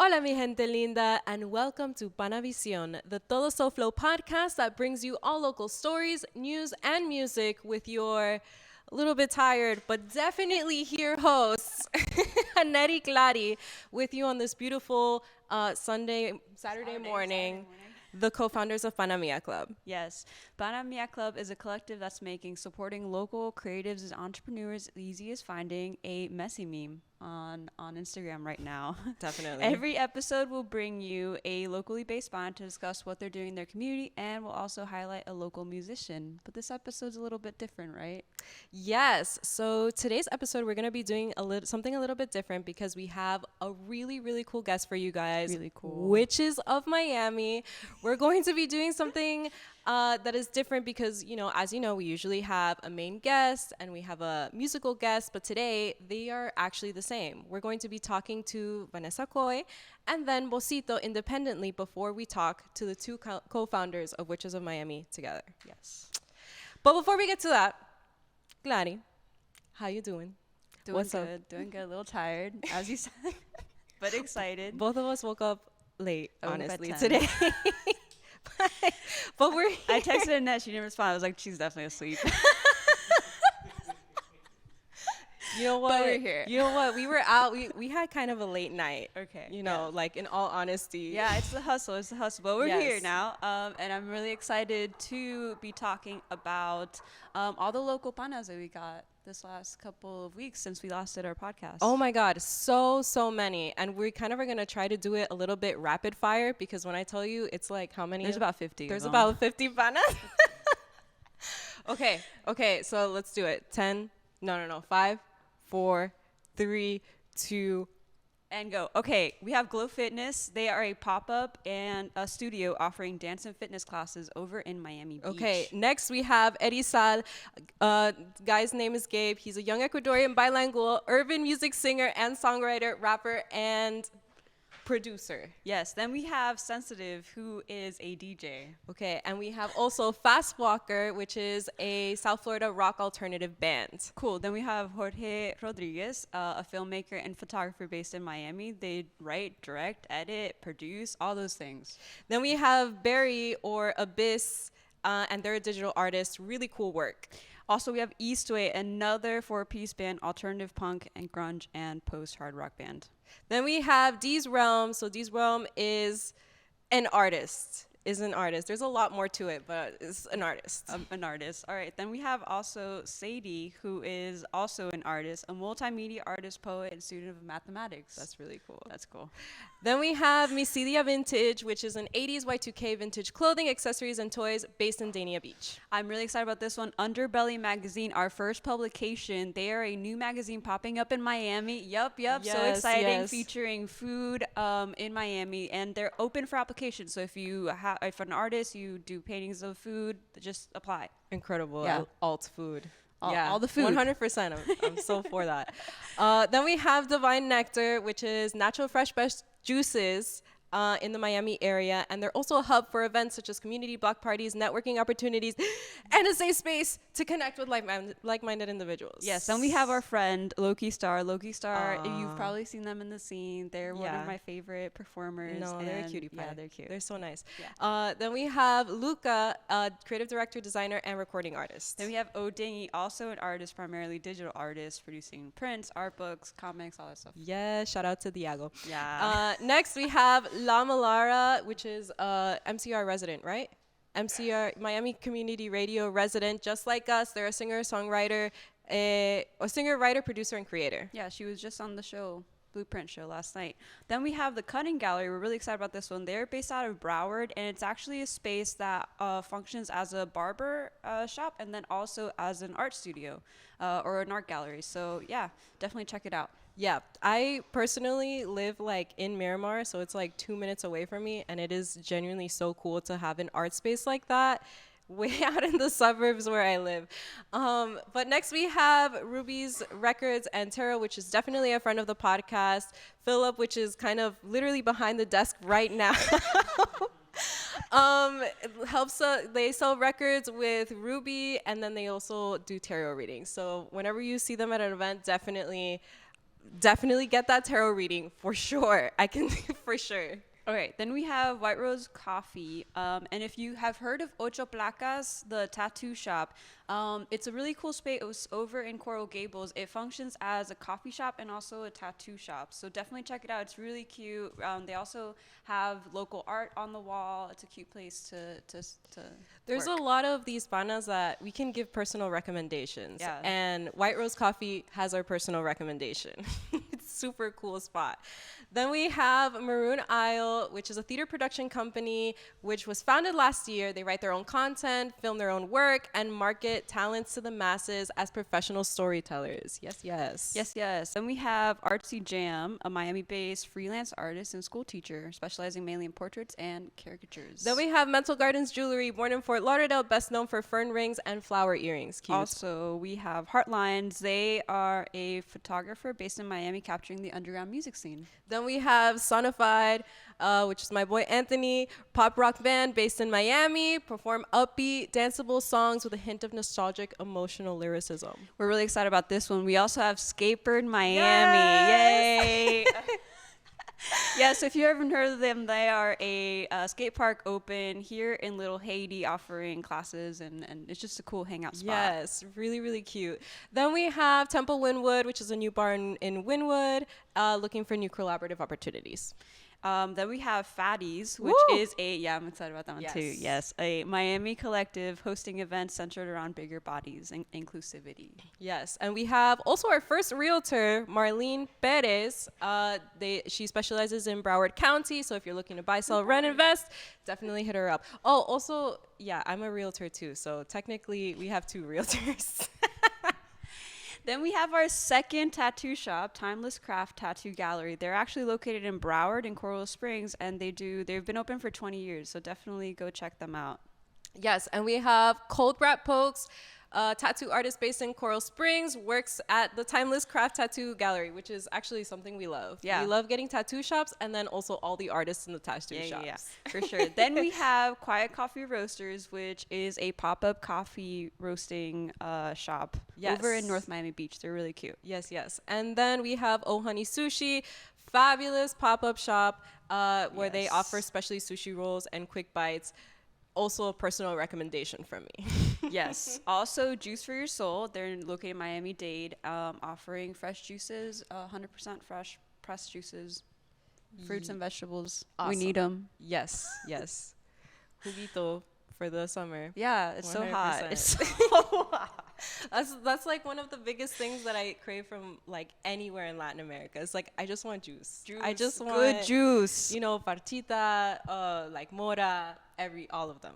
Hola, mi gente linda, and welcome to PanaVizión, the Todo So Flow podcast that brings you all local stories, news, and music with your a little bit tired, but definitely here hosts, Annette Clary, with you on this beautiful Saturday morning. The co-founders of Panamia Club. Yes. Panamia Club is a collective that's making supporting local creatives and entrepreneurs the easiest finding a messy meme on Instagram right now. Definitely. Every episode will bring you a locally based band to discuss what they're doing in their community, and we'll also highlight a local musician. But this episode's a little bit different, right? Yes. So today's episode, we're going to be doing something a little bit different because we have a really, really cool guest for you guys. Really cool. Witches of Miami. We're going to be doing something that is different because, as you know, we usually have a main guest and we have a musical guest, but today they are actually the same. We're going to be talking to Vanessa McCoy and then Bozito independently before we talk to the two co-founders of Witches of Miami together. Yes. But before we get to that, Clary, how you doing? What's good? Doing good. A little tired, as you said, but excited. Both of us woke up late, I woke up honestly, at 10. today. but we're here. I texted Annette. She didn't respond. I was like, she's definitely asleep. You know what? But we're here. You know what? We were out. We had kind of a late night. Okay. Like in all honesty. Yeah, it's the hustle. It's the hustle. But we're Yes. here now. And I'm really excited to be talking about all the local panas that we got this last couple of weeks since we last did our podcast. Oh my God, so many. And we kind of are going to try to do it a little bit rapid fire because when I tell you, it's like how many? There's about 50. There's of them. about 50 panas. Okay, so let's do it. 10, no. 5, 4, 3, 2, And go. Okay, we have Glow Fitness. They are a pop-up and a studio offering dance and fitness classes over in Miami Beach. Okay, next we have Erisal. Guy's name is Gabe. He's a young Ecuadorian bilingual urban music singer and songwriter, rapper, and producer. Yes, then we have Sensitive, who is a DJ. Okay, and we have also Fast Walker, which is a South Florida rock alternative band. Cool. Then we have Jorge Rodriguez, a filmmaker and photographer based in Miami. They write, direct, edit, produce, all those things. Then we have Barry or Abyss, and they're a digital artist. Really cool work. Also, we have Eastway, another four-piece band, alternative punk and grunge and post-hard rock band. Then we have Dee's Realm. So Dee's Realm is an artist. There's a lot more to it, but it's an artist. An artist. All right. Then we have also Sadie, who is also an artist, a multimedia artist, poet, and student of mathematics. That's really cool. That's cool. Then we have Misidia Vintage, which is an 80s Y2K vintage clothing, accessories, and toys based in Dania Beach. I'm really excited about this one. Underbelly Magazine, our first publication. They are a new magazine popping up in Miami. Yup. So Yes, exciting. yes. Featuring food in Miami. And they're open for application. So if an artist, you do paintings of food, just apply. Incredible. Yeah. Alt food. All the food. 100%. I'm so for that. Then we have Divine Nectar, which is natural fresh juices in the Miami area. And they're also a hub for events such as community block parties, networking opportunities, and a safe space to connect with like-minded individuals. Yes, and we have our friend Loki Star. You've probably seen them in the scene. They're one Yeah. of my favorite performers. No, they're a and cutie pie. Yeah, they're cute. They're so nice. Yeah. Then we have Luca, creative director, designer, and recording artist. Then we have O'Dingy, also an artist, primarily digital artist, producing prints, art books, comics, all that stuff. Yeah, shout out to Diago. Yeah. Next, we have La Malara, which is MCR resident, right? MCR, Miami Community Radio resident, just like us. They're a singer, songwriter, writer, producer, and creator. Yeah, she was just on the show, Blueprint show last night. Then we have the Cutting Gallery. We're really excited about this one. They're based out of Broward, and it's actually a space that functions as a barber shop and then also as an art studio or an art gallery. So yeah, definitely check it out. Yeah, I personally live in Miramar, so it's 2 minutes away from me, and it is genuinely so cool to have an art space like that way out in the suburbs where I live. But next we have Ruby's Records and Tara, which is definitely a friend of the podcast. Philip, which is kind of literally behind the desk right now. They sell records with Ruby, and then they also do tarot readings. So whenever you see them at an event, definitely definitely get that tarot reading for sure. I can for sure. Okay, then we have White Rose Coffee. And if you have heard of Ocho Placas, the tattoo shop, it's a really cool space. It was over in Coral Gables. It functions as a coffee shop and also a tattoo shop. So definitely check it out. It's really cute. They also have local art on the wall. It's a cute place to There's work. a lot of these panas that we can give personal recommendations. Yeah. And White Rose Coffee has our personal recommendation. It's super cool spot. Then we have Maroon Isle, which is a theater production company, which was founded last year. They write their own content, film their own work, and market talents to the masses as professional storytellers. Yes, yes. Yes, yes. Then we have Artsy Jam, a Miami-based freelance artist and school teacher, specializing mainly in portraits and caricatures. Then we have Mental Gardens Jewelry, born in Fort Lauderdale, best known for fern rings and flower earrings. Cute. Also, we have Heartlines. They are a photographer based in Miami, capturing the underground music scene. Then we have Sonified, which is my boy Anthony, pop rock band based in Miami, perform upbeat, danceable songs with a hint of nostalgic, emotional lyricism. We're really excited about this one. We also have Skatebird Miami. Yay! Yeah, so if you haven't heard of them, they are a skate park open here in Little Haiti, offering classes, and it's just a cool hangout spot. Yes, really, really cute. Then we have Temple Wynwood, which is a new bar in Wynwood, looking for new collaborative opportunities. Then we have Fatties, which Woo! is I'm excited about that one too. Yes, a Miami collective hosting events centered around bigger bodies and inclusivity. Yes, and we have also our first realtor, Marlene Perez. She specializes in Broward County, so if you're looking to buy, sell, rent, invest, definitely hit her up. Oh, also, yeah, I'm a realtor too, so technically we have two realtors. Then we have our second tattoo shop, Timeless Craft Tattoo Gallery. They're actually located in Broward and Coral Springs, and they've been open for 20 years, so definitely go check them out. Yes, and we have Cold Brat Pokes, tattoo artist based in Coral Springs, works at the Timeless Craft Tattoo Gallery, which is actually something we love. Yeah. We love getting tattoo shops and then also all the artists in the tattoo shops. Yeah, for sure. Then we have Quiet Coffee Roasters, which is a pop-up coffee roasting shop over in North Miami Beach. They're really cute. Yes, yes. And then we have Oh Honey Sushi, fabulous pop-up shop where they offer specialty sushi rolls and quick bites. Also a personal recommendation from me. Yes. Also, Juice for Your Soul. They're located in Miami-Dade, offering fresh juices, 100% fresh pressed juices, fruits and vegetables. Awesome. We need them. Yes, yes. Juguito for the summer. Yeah, it's so hot. 100%. It's so hot. That's like one of the biggest things that I crave from like anywhere in Latin America. It's like I just want juice. I just want good juice. You know, partita, like mora, all of them.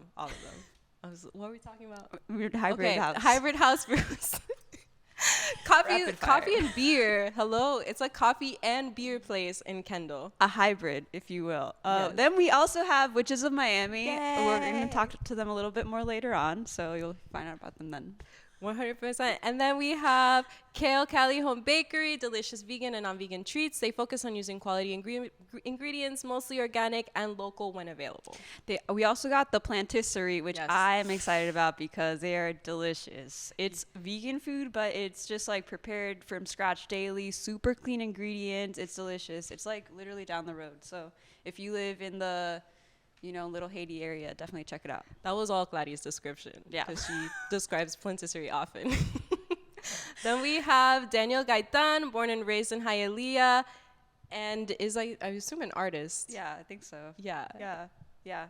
What were we talking about? Hybrid house. Hybrid house brews. Coffee Rapid fire. and beer. Hello, it's a coffee and beer place in Kendall. A hybrid, if you will. Yes. Then we also have Witches of Miami. Yay. We're going to talk to them a little bit more later on, so you'll find out about them then. 100%. And then we have Kale Cali Home Bakery, delicious vegan and non-vegan treats. They focus on using quality ingredients, mostly organic and local when available. We also got the Plantisserie, which Yes. I am excited about because they are delicious. It's vegan food, but it's just like prepared from scratch daily, super clean ingredients. It's delicious. It's like literally down the road. So if you live in the Little Haiti area, definitely check it out. That was all Gladys' description. Yeah. Because she describes Plantisserie often. Then we have Daniel Gaitan, born and raised in Hialeah, and is, I assume, an artist. Yeah, I think so. Yeah. Yeah.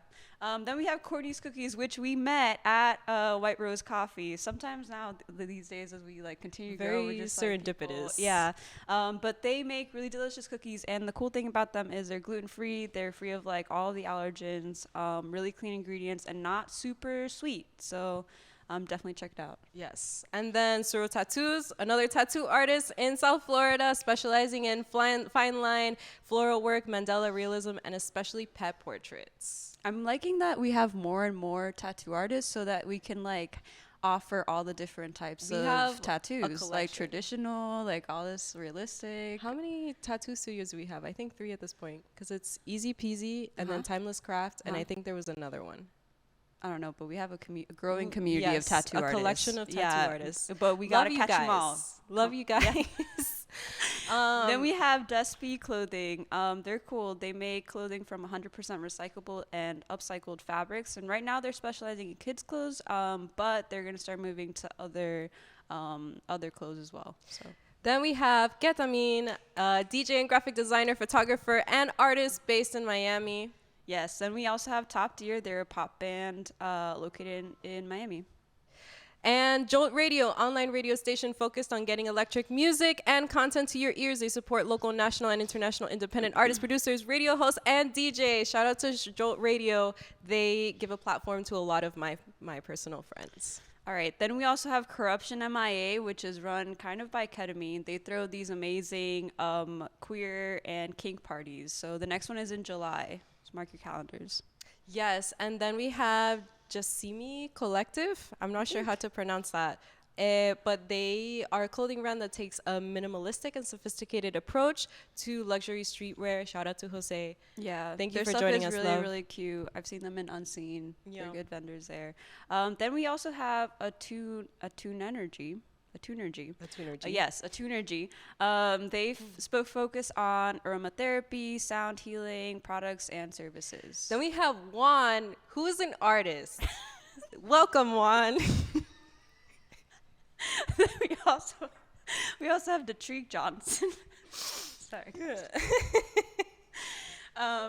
Then we have Courtney's Cookies, which we met at White Rose Coffee. Sometimes now, these days, as we like continue to grow, we're Very just like, people- serendipitous. yeah. But they make really delicious cookies, and the cool thing about them is they're gluten-free. They're free of like all the allergens, really clean ingredients, and not super sweet. So definitely check it out. Yes. And then Suro Tattoos, another tattoo artist in South Florida, specializing in fine line, floral work, Mandela realism, and especially pet portraits. I'm liking that we have more and more tattoo artists so that we can like offer all the different types We of have a tattoos, like collection. traditional, like all this realistic. How many tattoo studios do we have? I think 3 at this point, because it's Easy Peasy and then Timeless Craft, and I think there was another one. I don't know, but we have a growing community of Yes, tattoo artists. a collection of tattoo artists. But we Love gotta you catch them all. guys. Love you guys. Then we have Despy Clothing. They're cool. They make clothing from 100% recyclable and upcycled fabrics. And right now they're specializing in kids' clothes, but they're going to start moving to other clothes as well. So. Then we have Ketamine, DJ and graphic designer, photographer, and artist based in Miami. Yes, then we also have Top Tier. They're a pop band located in Miami. And Jolt Radio, online radio station focused on getting electric music and content to your ears. They support local, national, and international independent artists, producers, radio hosts, and DJs. Shout out to Jolt Radio. They give a platform to a lot of my personal friends. All right, then we also have Corruption MIA, which is run kind of by Ketamine. They throw these amazing queer and kink parties. So the next one is in July. So mark your calendars. Yes, and then we have Jasimi Collective. I'm not sure how to pronounce that. But they are a clothing brand that takes a minimalistic and sophisticated approach to luxury streetwear. Shout out to Jose. Yeah, thank you for joining us. Their stuff is really, really cute. I've seen them in Unseen. Yeah. They're good vendors there. Then we also have a Tunergy. Yes, a Tunergy. They focus on aromatherapy, sound healing, products, and services. Then we have Juan, who is an artist. Welcome, Juan. we also have Detrique Johnson. Sorry.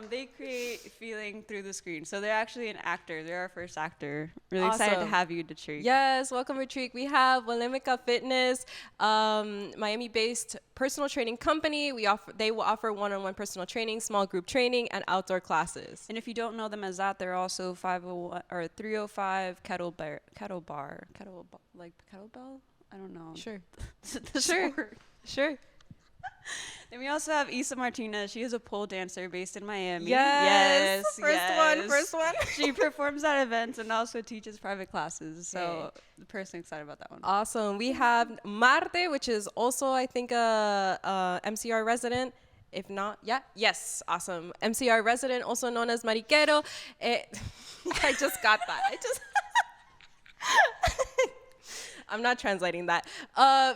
They create feeling through the screen. So they're actually an actor. They're our first actor. Really excited to have you, Detrique. Yes, welcome, Detrique. We have Walemica Fitness, Miami-based personal training company. They will offer one-on-one personal training, small group training, and outdoor classes. And if you don't know them as that, they're also 501 or 305 Kettlebell. I don't know. Sure. Sure. Sure. Then we also have Isa Martinez. She is a pole dancer based in Miami. Yes. First one. She performs at events and also teaches private classes. So the person excited about that one. Awesome. We have Marte, which is also, I think, a MCR resident. If not, yes, awesome. MCR resident, also known as Mariquero. I just got that. I'm not translating that.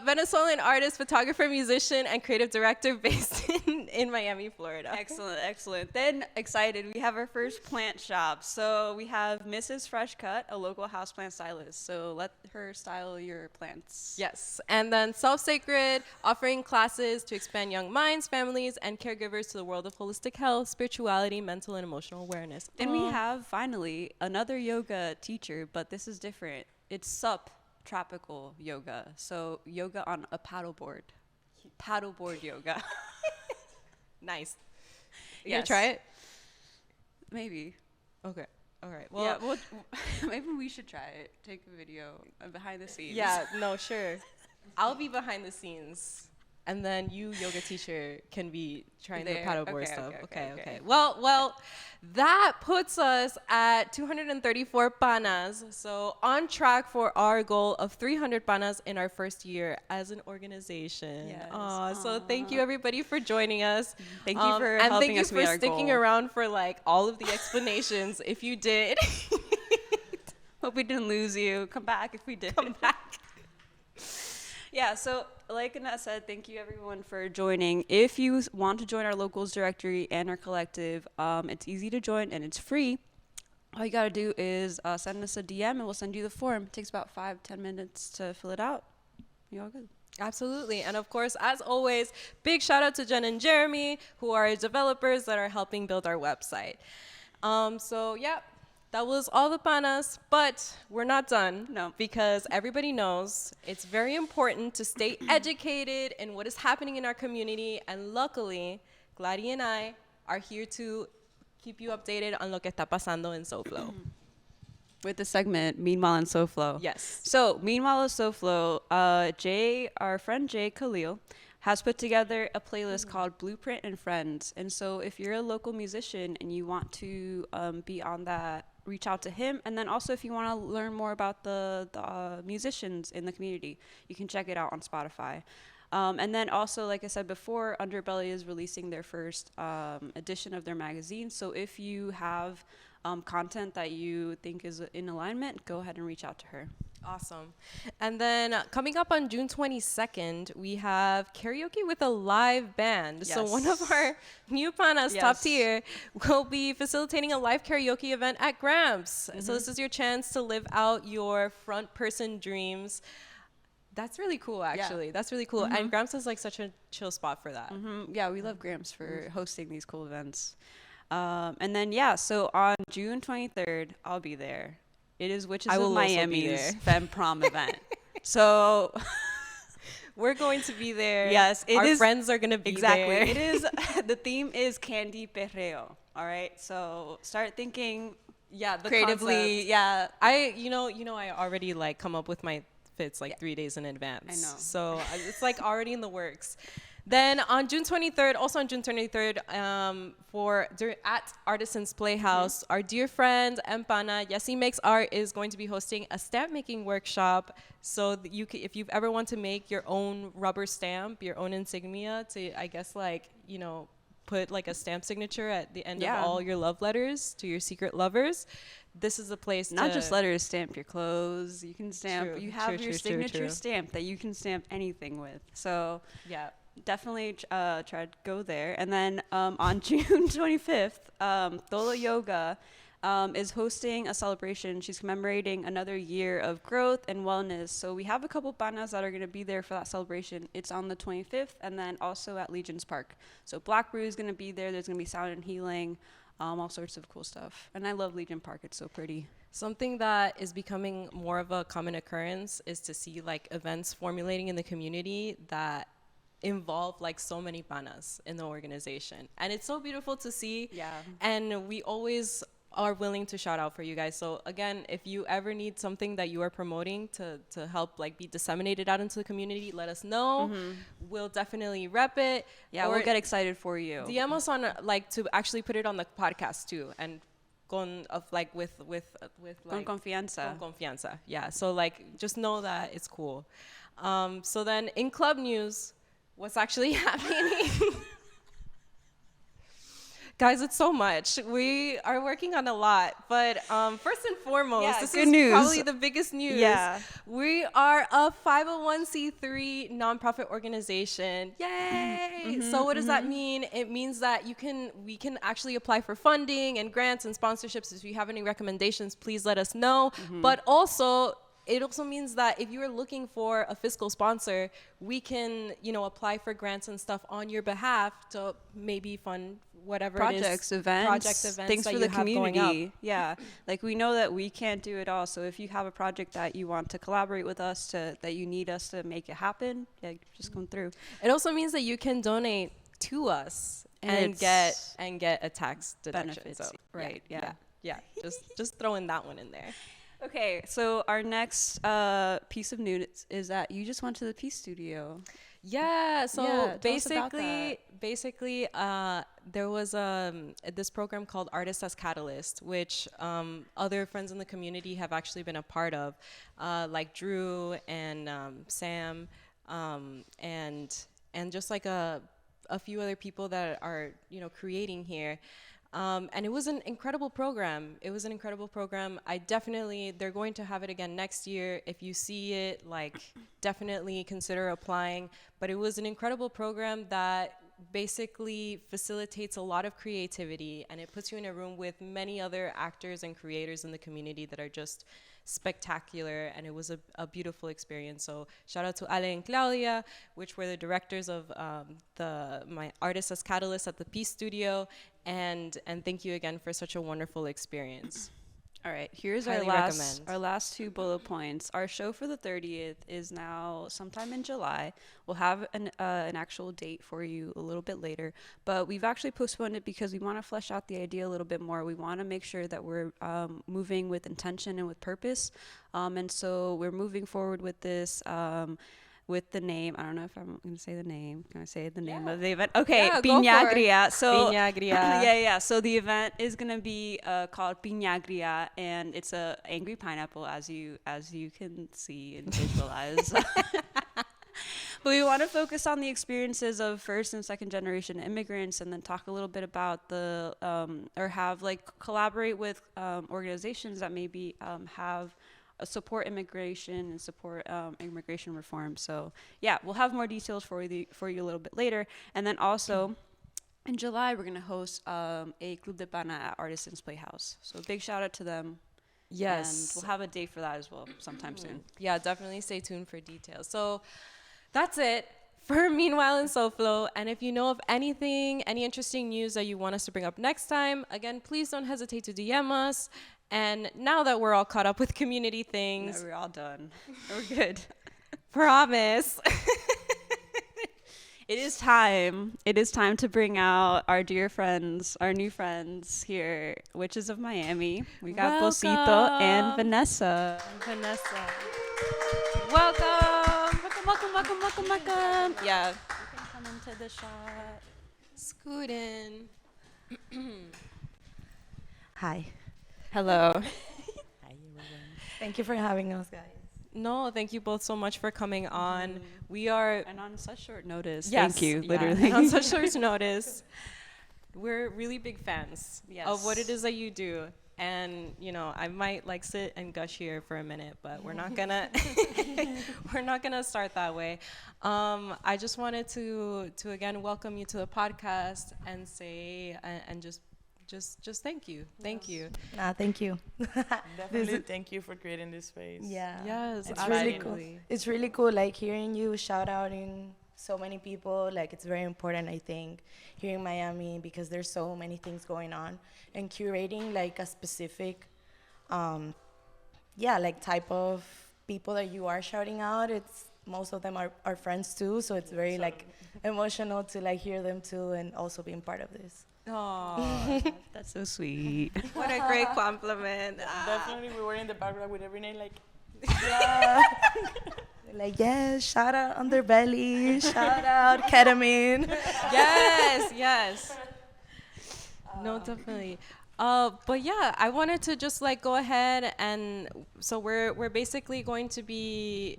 Venezuelan artist, photographer, musician, and creative director based in Miami, Florida. Excellent. Then, excited, we have our first plant shop. So we have Mrs. Fresh Cut, a local houseplant stylist. So let her style your plants. Yes. And then Self Sacred, offering classes to expand young minds, families, and caregivers to the world of holistic health, spirituality, mental, and emotional awareness. Then we have, finally, another yoga teacher, but this is different. It's SUP. Tropical yoga. So yoga on a paddleboard yoga. Nice. You gonna try it? Maybe. Okay. All right. Well, maybe we should try it. Take a video behind the scenes. Yeah, no, sure. I'll be behind the scenes. And then you, yoga teacher, can be trying the paddleboard stuff. Okay. Well, that puts us at 234 panas. So on track for our goal of 300 panas in our first year as an organization. Yes. So thank you, everybody, for joining us. Thank you for helping us meet our goal. And thank you for sticking around for all of the explanations. If you did. Hope we didn't lose you. Come back if we did. Come back. Yeah, so like Annette said, thank you everyone for joining. If you want to join our locals directory and our collective, it's easy to join and it's free. All you gotta do is send us a DM and we'll send you the form. It takes about 5-10 minutes to fill it out. You're all good. Absolutely. And of course, as always, big shout out to Jen and Jeremy, who are developers that are helping build our website. That was all the panas, but we're not done. No. Because everybody knows it's very important to stay educated in what is happening in our community. And luckily, Gladys and I are here to keep you updated on lo que está pasando en SoFlo. With the segment, Meanwhile in SoFlo. Yes. So, Meanwhile in SoFlo, our friend Jay Khalil, has put together a playlist called Blueprint and Friends. And so if you're a local musician and you want to be on that, reach out to him. And then also if you want to learn more about the musicians in the community, you can check it out on Spotify. And then also, like I said before, Underbelly is releasing their first edition of their magazine. So if you have content that you think is in alignment, go ahead and reach out to her. Awesome. And then coming up on June 22nd, we have karaoke with a live band. So one of Yes. our new panas, top Yes. tier, will be facilitating a live karaoke event at Gramps. So this is your chance to live out your front person dreams. That's really cool, actually. That's really cool. And Gramps is like such a chill spot for that. Yeah, we love Grams for hosting these cool events. And then, yeah, so on June 23rd, I'll be there. It is Witches I of will also be Miami's there. Femme Prom event. So, We're going to be there. yes, it Our is. friends are going to be Exactly. there. It is. The theme is Candy Perreo. All right. So, start thinking Yeah, the creatively. concept. Yeah. I already like come up with my fits like 3 days in advance. I know. So it's like already in the works. Then on June 23rd, also on June 23rd, at Artisans Playhouse, our dear friend Empana, Yessi Makes Art, is going to be hosting a stamp making workshop. So that if you've ever want to make your own rubber stamp, your own insignia to, I guess, like, put like a stamp signature at the end of all your love letters to your secret lovers, this is a place Not to just letters, stamp your clothes. You can stamp. True, You have true, your true, signature true. stamp that you can stamp anything with. So, yeah. definitely try to go there. And then on June 25th, Dolo Yoga is hosting a celebration. She's commemorating another year of growth and wellness. So we have a couple panas that are going to be there for that celebration. It's on the 25th and then also at Legion's Park. So Black Brew is going to be there. There's going to be sound and healing, all sorts of cool stuff. And I love Legion Park. It's so pretty. Something that is becoming more of a common occurrence is to see like events formulating in the community that involve like so many panas in the organization, and it's so beautiful to see. Yeah. And we always are willing to shout out for you guys. So again, if you ever need something that you are promoting to help like be disseminated out into the community, let us know. We'll definitely rep it. Yeah, Or we'll get excited for you. DM us on like to actually put it on the podcast too, and with Con like confianza. con confianza. Yeah. So like just know that it's cool. So then in club news, what's actually happening? Guys, it's so much. We are working on a lot, but first and foremost, Yeah, this good is news. probably the biggest news. Yeah. We are a 501c3 nonprofit organization. Yay! So what does that mean? It means that we can actually apply for funding and grants and sponsorships. If you have any recommendations, please let us know. But also, it also means that if you are looking for a fiscal sponsor, we can, apply for grants and stuff on your behalf to maybe fund whatever Projects, it is. events, things that for you the have going up. community. Yeah, like we know that we can't do it all. So if you have a project that you want to collaborate with us, that you need us to make it happen, yeah, just come through. It also means that you can donate to us and get a tax deduction. Benefits, So, right, yeah. Just throwing that one in there. Okay, so our next piece of news is that you just went to the Peace Studio. Yeah, so Yeah, tell us about basically there was this program called Artists as Catalyst, which other friends in the community have actually been a part of, like Drew and Sam, and just like a few other people that are creating here. And it was an incredible program. They're going to have it again next year. If you see it, like, definitely consider applying. But it was an incredible program that basically facilitates a lot of creativity, and it puts you in a room with many other actors and creators in the community that are just spectacular, and it was a beautiful experience. So shout out to Ale and Claudia, which were the directors of my Artists as Catalyst at the Peace Studio, and thank you again for such a wonderful experience. All right, here's Highly recommend. our last two bullet points. Our show for the 30th is now sometime in July. We'll have an actual date for you a little bit later, but we've actually postponed it because we want to flesh out the idea a little bit more. We want to make sure that we're moving with intention and with purpose, and so we're moving forward with this. With the name, I don't know if I'm going to say the name. Can I say the name of the event? Okay, Yeah, go for it. Piñagria. So Piñagria. yeah. So the event is going to be called Piñagria, and it's a angry pineapple, as you can see and visualize. But we want to focus on the experiences of first and second generation immigrants, and then talk a little bit about collaborate with organizations that maybe have support immigration and support immigration reform. So yeah, we'll have more details for you a little bit later. And then also in July, we're gonna host a Club de Pana at Artisans Playhouse. So big shout out to them. Yes. And we'll have a date for that as well sometime soon. Yeah, definitely stay tuned for details. So that's it for Meanwhile in SoFlo. And if you know of anything, any interesting news that you want us to bring up next time, again, please don't hesitate to DM us. And now that we're all caught up with community things, No, we're all done. We're good. promise. It is time. It is time to bring out our dear friends, our new friends here, Witches of Miami. We got Bozito and Vanessa. Vanessa. Welcome. Welcome. Yeah. You can come into the shot. Scoot in. Hi. Hello. Hi, everyone. Thank you for having us, guys. No, thank you both so much for coming on. We are And on such short notice. Yes, Thank you, yeah, literally. and on such short notice. We're really big fans Yes. of what it is that you do. And, you know, I might like sit and gush here for a minute, but we're not gonna we're not gonna start that way. I just wanted to again welcome you to the podcast and say and just thank you. Thank you. Nah, thank you. Definitely thank you for creating this space. Yeah. Yes, It's really cool. absolutely. It's really cool, like, hearing you shout out in so many people. Like, it's very important, I think, here in Miami, because there's so many things going on. And curating, like, a specific, like, type of people that you are shouting out, it's most of them are friends, too. So it's very, like, emotional to, like, hear them, too, and also being part of this. Oh, That's so sweet. what a great compliment. Definitely, we were in the background with every name like, Yeah. Like, yes, shout out Underbelly, shout out Ketamine. Yes. No, definitely. But yeah, I wanted to just like go ahead and so we're basically going to be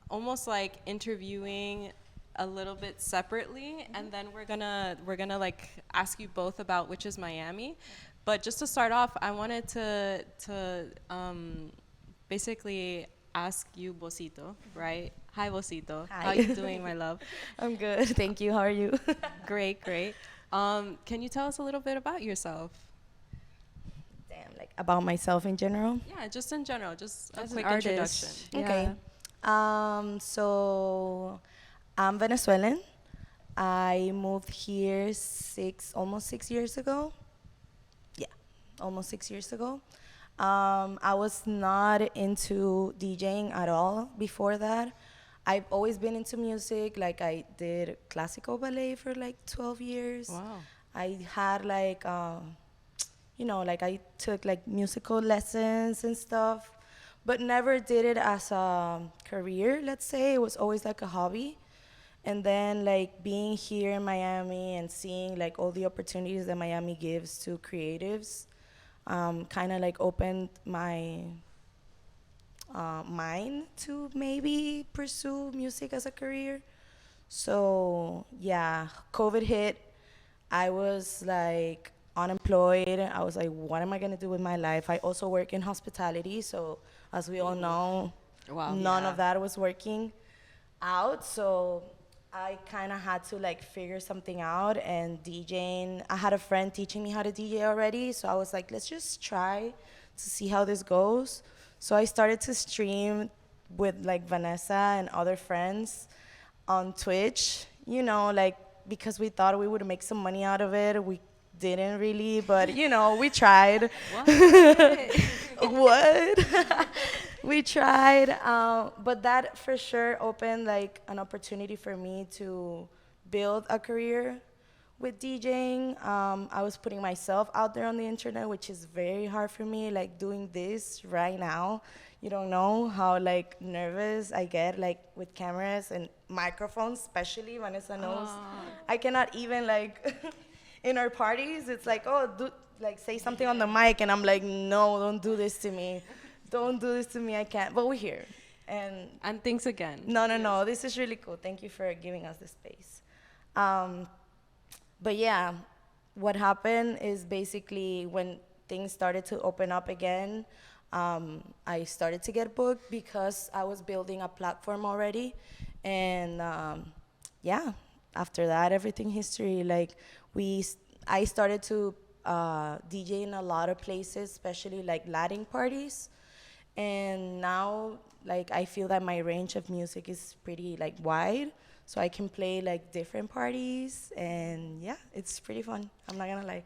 almost like interviewing a little bit separately, and then we're gonna like ask you both about Witches Miami. But just to start off, I wanted to basically ask you, Bozito, right? Hi, Bozito. Hi. How you doing, my love? I'm good, thank you. How are you? Great. Can you tell us a little bit about yourself? Damn, like about myself in general. Yeah, just in general, just a As an quick artist. introduction. Okay. So I'm Venezuelan. I moved here almost 6 years ago. Yeah, almost 6 years ago. I was not into DJing at all before that. I've always been into music. Like, I did classical ballet for like 12 years. Wow. I had like, like I took like musical lessons and stuff, but never did it as a career, let's say. It was always like a hobby. And then like being here in Miami and seeing like all the opportunities that Miami gives to creatives, kind of like opened my mind to maybe pursue music as a career. So yeah, COVID hit. I was like unemployed. I was like, what am I gonna do with my life? I also work in hospitality, so as we all know, Wow. none of that was working out. So I kind of had to like figure something out, and DJing, I had a friend teaching me how to DJ already, so I was like, let's just try to see how this goes. So I started to stream with like Vanessa and other friends on Twitch, like because we thought we would make some money out of it. We didn't really, but we tried. What? We tried, but that for sure opened like an opportunity for me to build a career with DJing. I was putting myself out there on the internet, which is very hard for me. Like doing this right now, you don't know how like nervous I get like with cameras and microphones, especially Vanessa knows. I cannot even like in our parties. It's like, oh, say something on the mic, and I'm like, no, don't do this to me. Don't do this to me, I can't. But we're here. And thanks again. No, this is really cool. Thank you for giving us this space. But yeah, what happened is basically when things started to open up again, I started to get booked because I was building a platform already. And yeah, after that, everything history. Like I started to DJ in a lot of places, especially like Latin parties. And now, like, I feel that my range of music is pretty like wide, so I can play like different parties, and yeah, it's pretty fun. I'm not gonna lie.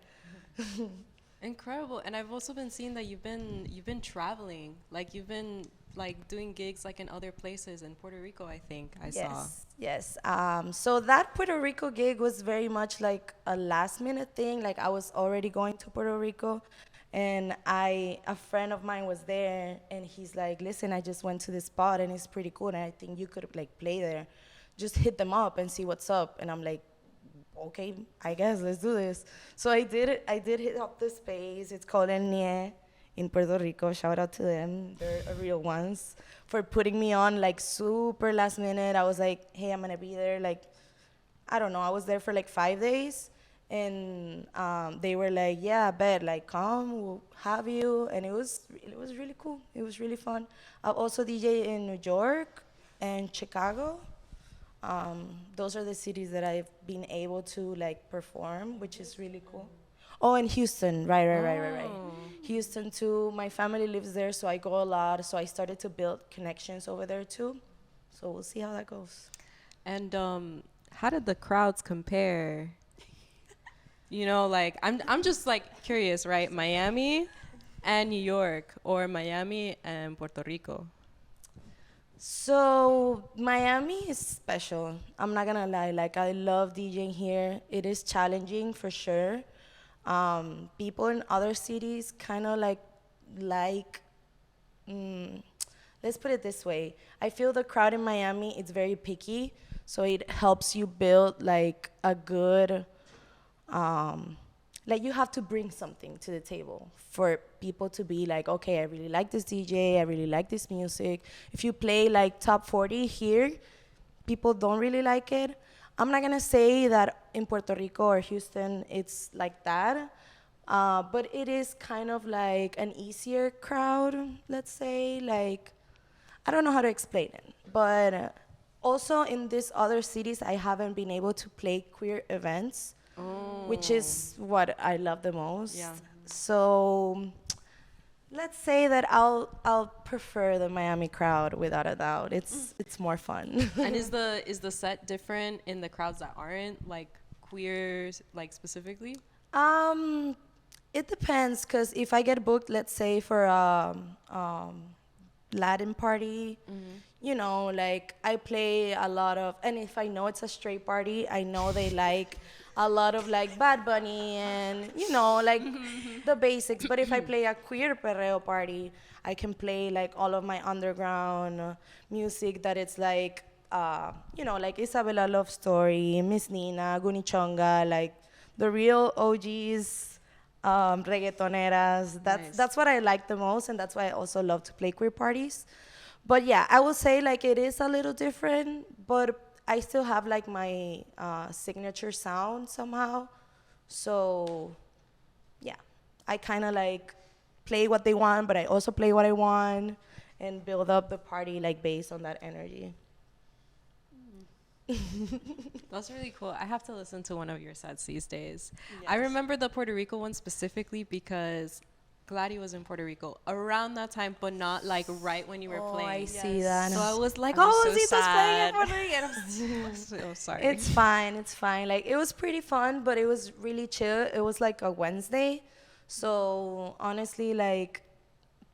Incredible. And I've also been seeing that you've been traveling. Like you've been like doing gigs like in other places in Puerto Rico, I think I saw. Yes. So that Puerto Rico gig was very much like a last minute thing. Like I was already going to Puerto Rico, and a friend of mine was there, and he's like, "Listen, I just went to this spot, and it's pretty cool, and I think you could like play there. Just hit them up and see what's up." And I'm like, okay, I guess let's do this. So I did it. I did hit up the space. It's called El Nie in Puerto Rico. Shout out to them. They're real ones for putting me on like super last minute. I was like, hey, I'm gonna be there. Like, I don't know. I was there for like 5 days, and they were like, yeah, I bet, like, come, we'll have you. And it was really cool. It was really fun. I've also DJ in New York and Chicago. Those are the cities that I've been able to like perform, which is really cool. Oh, and Houston, right. Oh. Houston too. My family lives there, so I go a lot. So I started to build connections over there too. So we'll see how that goes. And how did the crowds compare? You know, like I'm just like curious, right? Miami and New York, or Miami and Puerto Rico. So Miami is special. I'm not gonna lie. Like I love DJing here. It is challenging for sure. People in other cities kind of like mm, let's put it this way. I feel the crowd in Miami is very picky, so it helps you build like a good like you have to bring something to the table for people to be like, okay, I really like this DJ, I really like this music. If you play like top 40 here, people don't really like it. I'm not gonna say that in Puerto Rico or Houston it's like that, but it is kind of like an easier crowd, let's say. Like, I don't know how to explain it, but also in these other cities, I haven't been able to play queer events, which is what I love the most. Yeah. So let's say that I'll prefer the Miami crowd without a doubt. It's more fun. And is the set different in the crowds that aren't like queer, like specifically? It depends, cause if I get booked, let's say for Latin party, you know, like I play a lot of, and if I know it's a straight party, I know they like a lot of like Bad Bunny and, you know, like the basics. But if I play a queer perreo party, I can play like all of my underground music that it's like, you know, like Isabella Love Story, Miss Nina, Gunichonga, like the real OGs, reggaetoneras. Nice. That's what I like the most, and that's why I also love to play queer parties. But yeah, I will say like it is a little different, but I still have like my signature sound somehow. So yeah, I kind of like play what they want, but I also play what I want and build up the party like based on that energy. That's really cool. I have to listen to one of your sets these days. I remember the Puerto Rico one specifically because Gladys was in Puerto Rico around that time, but not like right when you were Oh, playing. I see that. So I was like, I'm oh, so Zita's playing in sad. Puerto Rico. I'm so sorry. It's fine. It's fine. Like it was pretty fun, but it was really chill. It was like a Wednesday, so honestly, like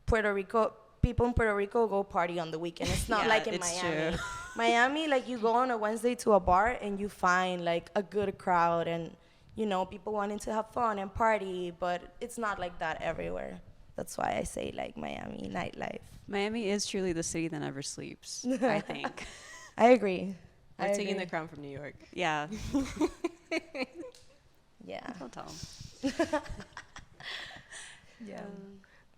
Puerto Rico people in Puerto Rico go party on the weekend. It's not Yeah, like in it's Miami. true. Miami, like you go on a Wednesday to a bar and you find like a good crowd and you know people wanting to have fun and party, but it's not like that everywhere. That's why I say like Miami nightlife. Miami is truly the city that never sleeps, I think. I agree. I'm I taking agree. the crown from New York. Yeah. Yeah. Don't tell them. Yeah.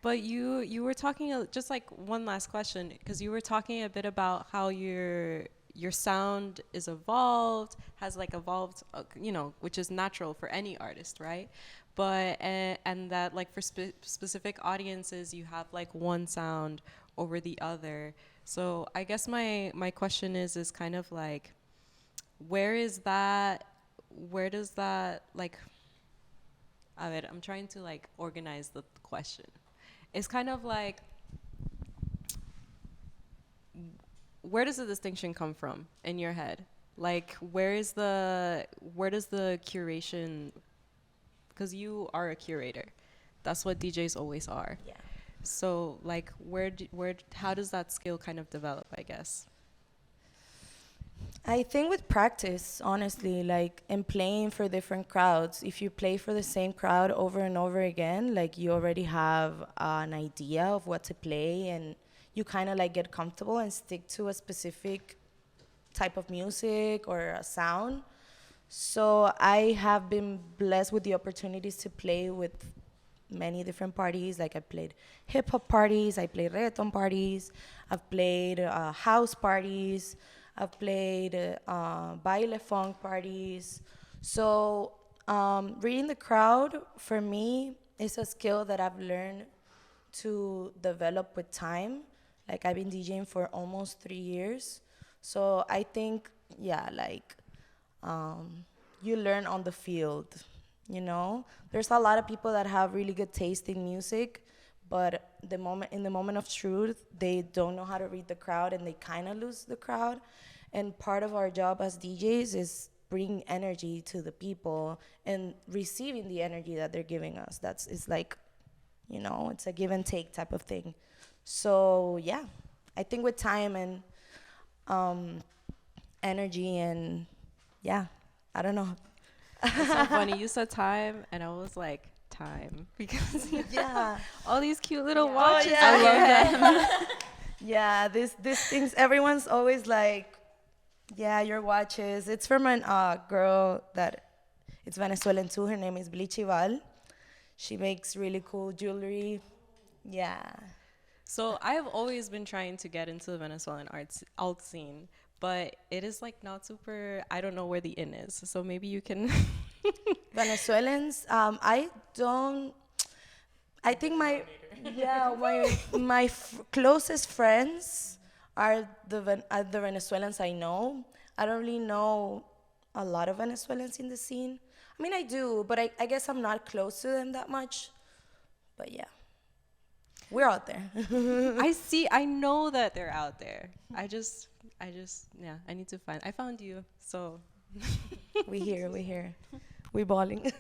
But you were talking just like one last question, because you were talking a bit about how your sound is evolved, has like evolved, you know, which is natural for any artist, right? but and that like for specific audiences you have like one sound over the other. So I guess my question is kind of like, where does that like, a ver, I'm trying to like organize the question. It's kind of like, where does the distinction come from in your head? Like, where does the curation, because you are a curator. That's what DJs always are. Yeah. So like, how does that skill kind of develop, I guess? I think with practice, honestly, like in playing for different crowds, if you play for the same crowd over and over again, like you already have an idea of what to play, and you kind of like get comfortable and stick to a specific type of music or a sound. So I have been blessed with the opportunities to play with many different parties. Like I played hip hop parties, I played reggaeton parties, I've played house parties, I've played baile funk parties. So reading the crowd for me is a skill that I've learned to develop with time. Like I've been DJing for almost 3 years. So I think, yeah, like you learn on the field, you know? There's a lot of people that have really good taste in music, but in the moment of truth, they don't know how to read the crowd and they kind of lose the crowd. And part of our job as DJs is bringing energy to the people and receiving the energy that they're giving us. It's like, you know, it's a give and take type of thing. So yeah, I think with time and energy and yeah, I don't know. It's so funny. You said time, and I was like, time, because Yeah. all these cute little Yeah. watches. Oh, I yeah. love them. Yeah, these things, everyone's always like, yeah, your watches. It's from a girl that it's Venezuelan too. Her name is Blichival. She makes really cool jewelry. Yeah. So I've always been trying to get into the Venezuelan alt scene, but it is like not super. I don't know where the in is. So maybe you can. Venezuelans, I don't. I think my closest friends are the Venezuelans I know. I don't really know a lot of Venezuelans in the scene. I mean, I do, but I guess I'm not close to them that much. But yeah, we're out there. I know that they're out there. I just, yeah, I need to find. I found you, so. we here. We balling.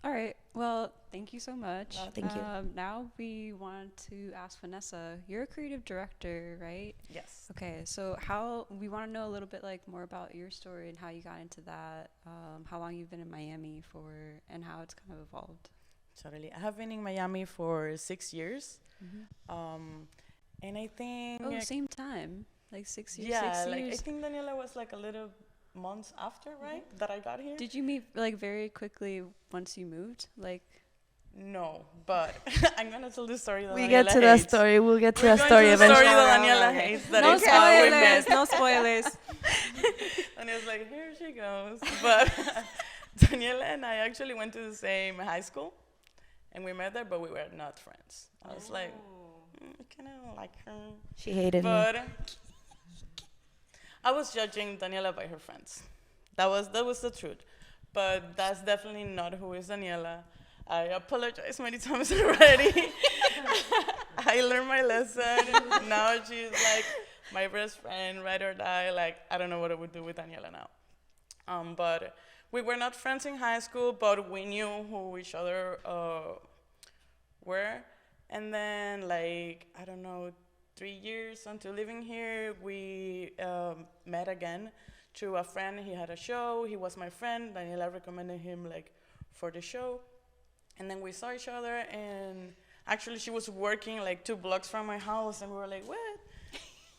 All right. Well, thank you so much. Oh, thank you. Now we want to ask Vanessa. You're a creative director, right? Yes. Okay. So we want to know a little bit like more about your story and how you got into that. How long you've been in Miami for, and how it's kind of evolved. Totally. I have been in Miami for 6 years. And I think... Oh, same time. Like 6 years. Yeah, 6 like years. I think Daniela was like a little months after, right? That I got here. Did you meet like very quickly once you moved? Like... No, but I'm gonna tell the story that We Daniela get to that hates. story. We'll get to We're that going story to the eventually. story that Daniela hates. That No is how we met. spoilers. No spoilers. And it's like, here she goes. But Daniela and I actually went to the same high school, and we met there, but we were not friends. I was like, I kind of like her. She hated me. But I was judging Daniela by her friends. That was the truth. But that's definitely not who is Daniela. I apologize many times already. I learned my lesson. Now she's like my best friend, ride or die. Like, I don't know what I would do with Daniela now. But we were not friends in high school, but we knew who each other were. And then, like, I don't know, 3 years until living here, we met again through a friend. He had a show. He was my friend. Daniela recommended him, like, for the show. And then we saw each other, and actually she was working like 2 blocks from my house, and we were like, what?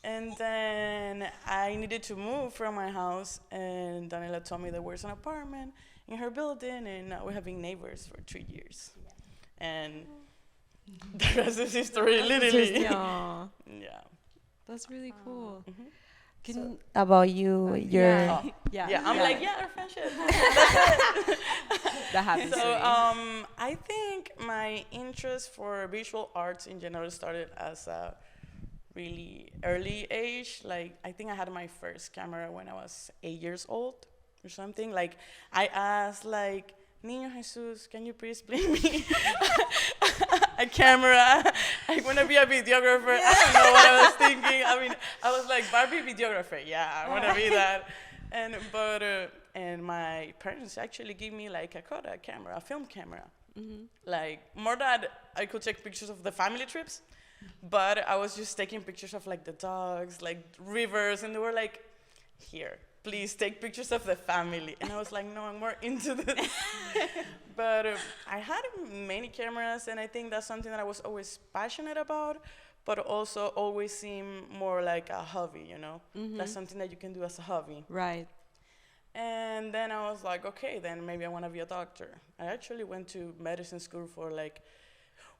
And then I needed to move from my house, and Daniela told me there was an apartment in her building, and now we have been neighbors for 3 years. Yeah. And the rest is history, literally. Yeah. Yeah. That's really cool. about you, your Yeah. Oh, Yeah. yeah, I'm Yeah. like, yeah, our friendship. That happens So to me. I think my interest for visual arts in general started as a really early age. Like I think I had my first camera when I was 8 years old or something. Like I asked like, Niño Jesus, can you please bring me a camera? I want to be a videographer. I don't know what I was thinking. I mean, I was like Barbie videographer. Yeah, I want to be that. And my parents actually gave me like a Kodak camera, a film camera. Like more that I could take pictures of the family trips, but I was just taking pictures of like the dogs, like rivers, and they were like, here, please take pictures of the family. And I was like, no, I'm more into this. But I had many cameras, and I think that's something that I was always passionate about, but also always seemed more like a hobby, you know? That's something that you can do as a hobby. Right. And then I was like, okay, then maybe I want to be a doctor. I actually went to medicine school for like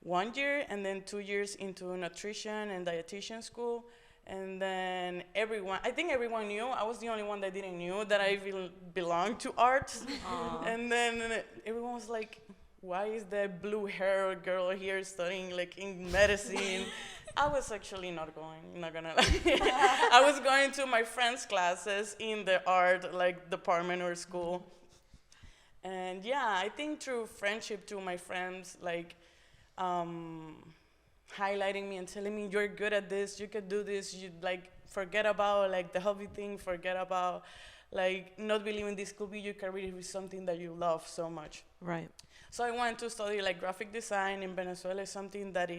1 year, and then 2 years into nutrition and dietitian school. And then I think everyone knew. I was the only one that didn't knew that I even belonged to arts. And then everyone was like, why is that blue hair girl here studying like in medicine? I was actually not going, not gonna lie. I was going to my friends' classes in the art like department or school. And yeah, I think through friendship to my friends, like highlighting me and telling me you're good at this, you could do this, you like forget about like the hobby thing, forget about like not believing this could be your career with something that you love so much. Right. So I wanted to study like graphic design in Venezuela, is something that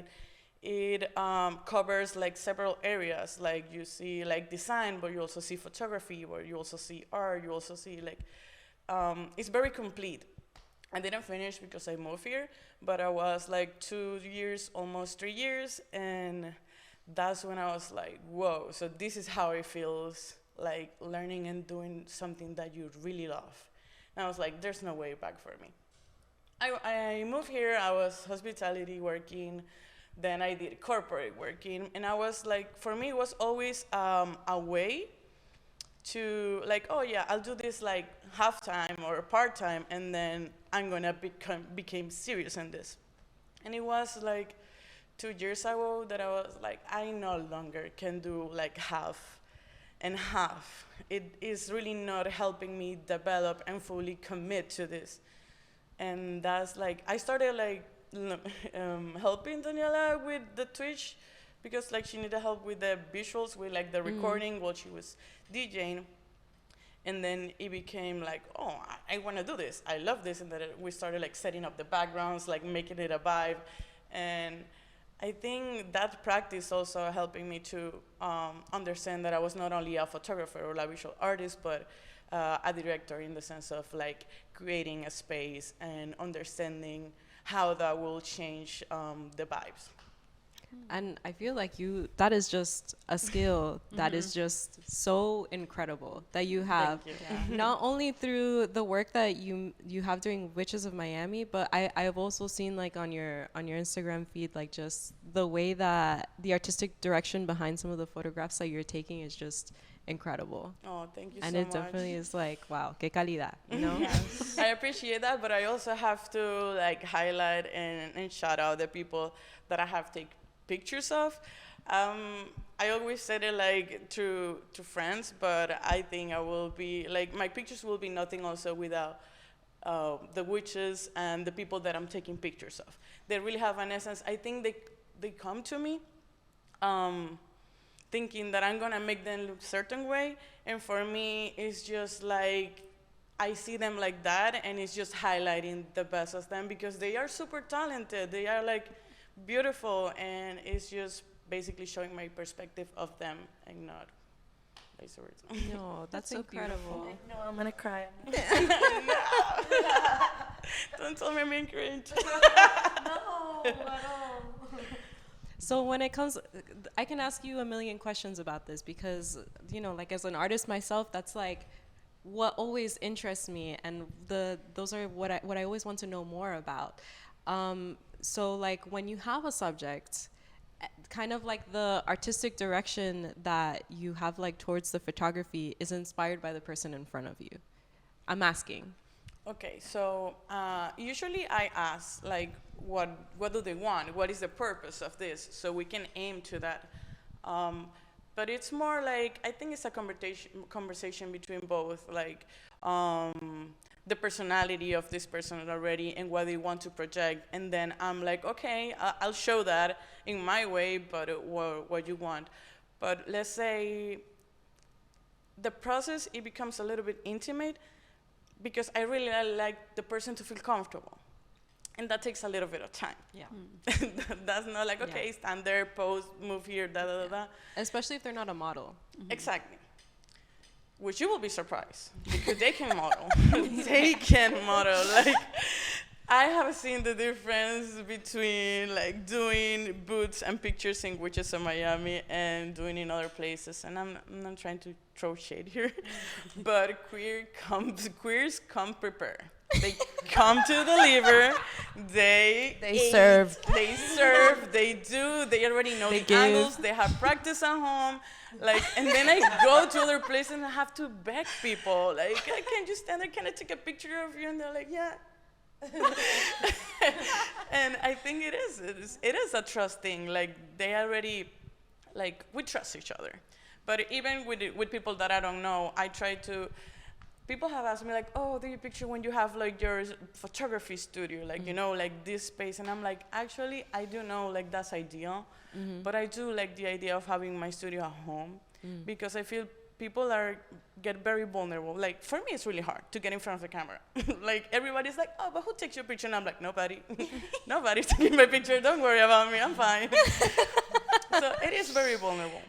it covers like several areas. Like you see like design, but you also see photography, or you also see art, you also see like, it's very complete. I didn't finish because I moved here, but I was like 2 years, almost 3 years, and that's when I was like, whoa, so this is how it feels like learning and doing something that you really love. And I was like, there's no way back for me. I moved here, I was hospitality working, then I did corporate working, and I was like, for me, it was always a way to like, oh yeah, I'll do this like half-time or part-time, and then I'm gonna become serious in this. And it was like 2 years ago that I was like, I no longer can do like half and half. It is really not helping me develop and fully commit to this. And that's like, I started like helping Daniela with the Twitch, because like she needed help with the visuals, with like the recording while she was DJing. And then it became like, oh, I want to do this. I love this. And then we started like setting up the backgrounds, like making it a vibe. And I think that practice also helping me to understand that I was not only a photographer or a visual artist, but a director, in the sense of like creating a space and understanding how that will change the vibes. And I feel like that is just a skill that is just so incredible that you have. Thank you. Not only through the work that you have doing Witches of Miami, but I've also seen like on your Instagram feed, like just the way that the artistic direction behind some of the photographs that you're taking is just incredible. Oh, thank you And so it much. definitely is like, wow, qué calidad, you know? I appreciate that, but I also have to like highlight and shout out the people that I have taken pictures of. I always said it like to friends, but I think I will be like, my pictures will be nothing also without the witches and the people that I'm taking pictures of. They really have an essence. I think they come to me thinking that I'm gonna make them look certain way, and for me it's just like I see them like that, and it's just highlighting the best of them, because they are super talented, they are like beautiful, and it's just basically showing my perspective of them and not laser words. No, that's so incredible. No, I'm gonna cry. Don't tell me I'm being cringe. No, at all. So when it comes, I can ask you a million questions about this, because, you know, like as an artist myself, that's like what always interests me, and those are what I always want to know more about. So like when you have a subject kind of like the artistic direction that you have like towards the photography is inspired by the person in front of you? I'm asking. Okay, so usually I ask like, what do they want? What is the purpose of this? So we can aim to that. But it's more like, I think it's a conversation between both, like the personality of this person already and what they want to project. And then I'm like, okay, I'll show that in my way, but what you want. But let's say the process, it becomes a little bit intimate because I really like the person to feel comfortable. And that takes a little bit of time. Yeah. That's not like, okay, stand there, pose, move here, da, da, da, da. Especially if they're not a model. Exactly. Which you will be surprised because they can model. They can model. Like, I have seen the difference between like doing boots and pictures in Witches of Miami and doing in other places. And I'm not trying to throw shade here, but queers come prepared. They come to deliver. They serve. They serve. They already know the angles. They have practice at home. Like, and then I go to other places and I have to beg people. Like, I can't just stand there. Can I take a picture of you? And they're like, yeah. And I think it is a trust thing. Like, they already, like, we trust each other. But even with people that I don't know, I try to. People have asked me like, oh, do you picture when you have like your photography studio, like, you know, like this space? And I'm like, actually, I do know like that's ideal, but I do like the idea of having my studio at home because I feel people get very vulnerable. Like, for me, it's really hard to get in front of the camera. Like, everybody's like, oh, but who takes your picture? And I'm like, nobody. Nobody's taking my picture. Don't worry about me. I'm fine. So it is very vulnerable.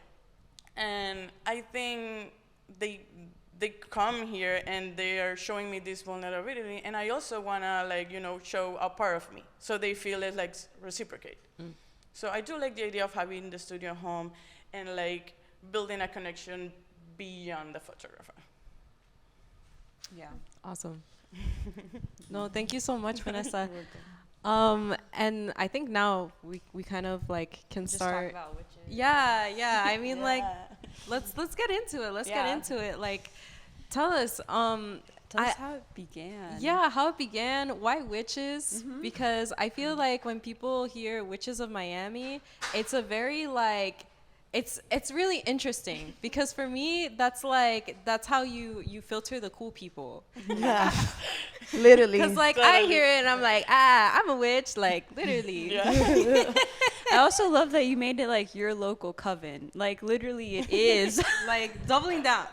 And I think they come here and they are showing me this vulnerability, and I also wanna like, you know, show a part of me, so they feel it like reciprocate. So I do like the idea of having the studio home and like building a connection beyond the photographer. Yeah. Awesome. No, thank you so much, Vanessa. And I think now we kind of like can Just start. talk about witches. Yeah. I mean, like, Yeah. let's get into it. Let's get Yeah. into it. Like, tell us. Tell us how it began. Yeah, how it began. Why witches? Because I feel like when people hear Witches of Miami, it's a very like. It's really interesting because for me that's how you filter the cool people. Yeah, literally. Because like I hear it and I'm like, I'm a witch, like literally. Yeah. I also love that you made it like your local coven. Like literally it is. Like doubling down.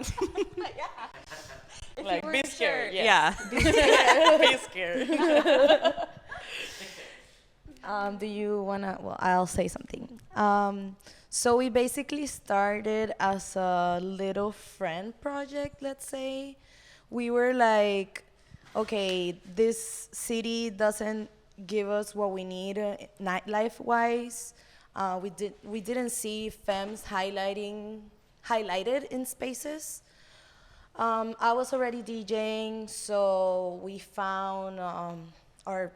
Like, be scared. Yes. Yeah. Be scared. Do you wanna? Well, I'll say something. So we basically started as a little friend project, let's say. We were like, okay, this city doesn't give us what we need nightlife-wise. We didn't see femmes highlighted in spaces. I was already DJing, so we found our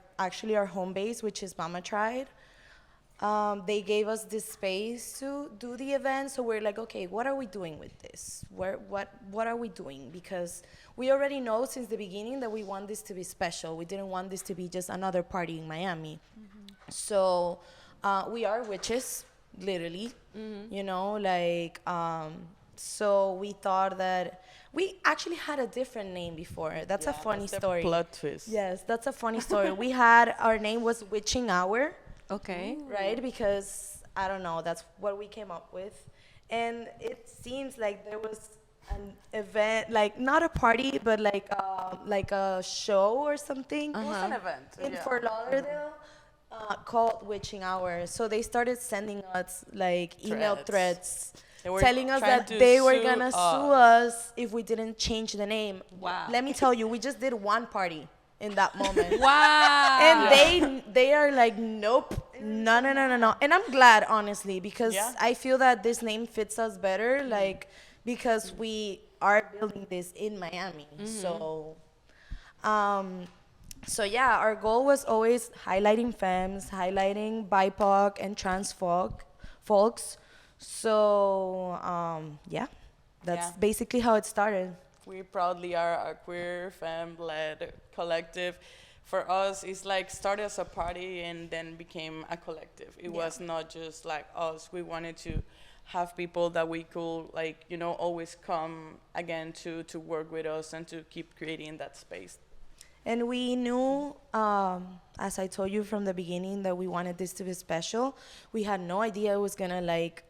home base, which is Mama Tried. They gave us this space to do the event, so we're like, okay, what are we doing with this? What are we doing? Because we already know since the beginning that we want this to be special. We didn't want this to be just another party in Miami. So we are witches, literally, you know, like, so we thought that we actually had a different name before. That's a funny story. Plot twist. Yes, that's a funny story. Our name was Witching Hour. Okay. Right, because I don't know, that's what we came up with. And it seems like there was an event, like not a party, but like a show or something. It was an event. In Fort Lauderdale called Witching Hour. So they started sending us like email threads telling us that they were gonna sue us if we didn't change the name. Wow. Let me tell you, we just did one party in that moment. Wow. And they are like, nope, no. And I'm glad, honestly, because I feel that this name fits us better, like, because we are building this in Miami. So yeah, our goal was always highlighting femmes, highlighting BIPOC and trans folk folks. So yeah, that's Yeah. basically how it started. We proudly are a queer femme-led collective. For us, it's like started as a party and then became a collective. It was not just like us. We wanted to have people that we could like, always come again to work with us and to keep creating that space. And we knew, as I told you from the beginning, that we wanted this to be special. We had no idea it was gonna like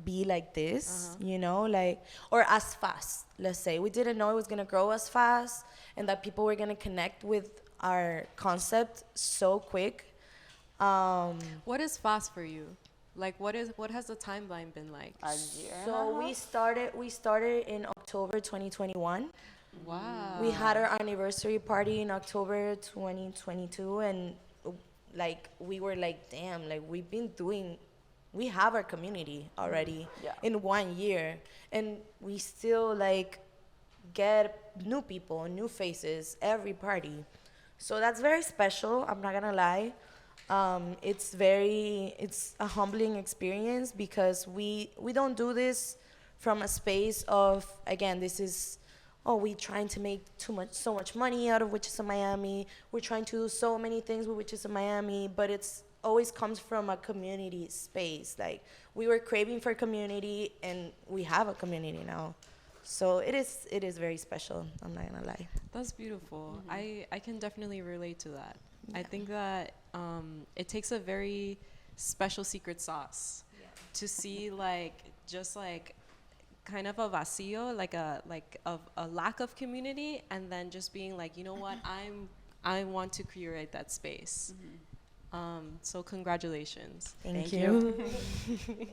be like this, like, or as fast, let's say. We didn't know it was gonna grow as fast and that people were gonna connect with our concept so quick. What is fast for you? Like, what has the timeline been like? A year and a So half? we started in October 2021. Wow. We had our anniversary party in October 2022, and like we were like, damn, like we have our community already in 1 year, and we still like get new people, new faces every party. So that's very special. I'm not gonna lie. It's a humbling experience because we don't do this from a space of, again, this is, we trying to make so much money out of Witches of Miami. We're trying to do so many things with Witches of Miami, but it's always comes from a community space. Like, we were craving for community, and we have a community now. So it is very special. I'm not gonna lie. That's beautiful. I can definitely relate to that. I think that it takes a very special secret sauce to see just kind of a vacío, like a lack of community, and then just being like, you know what, I want to curate that space. So congratulations. Thank you. Thank you.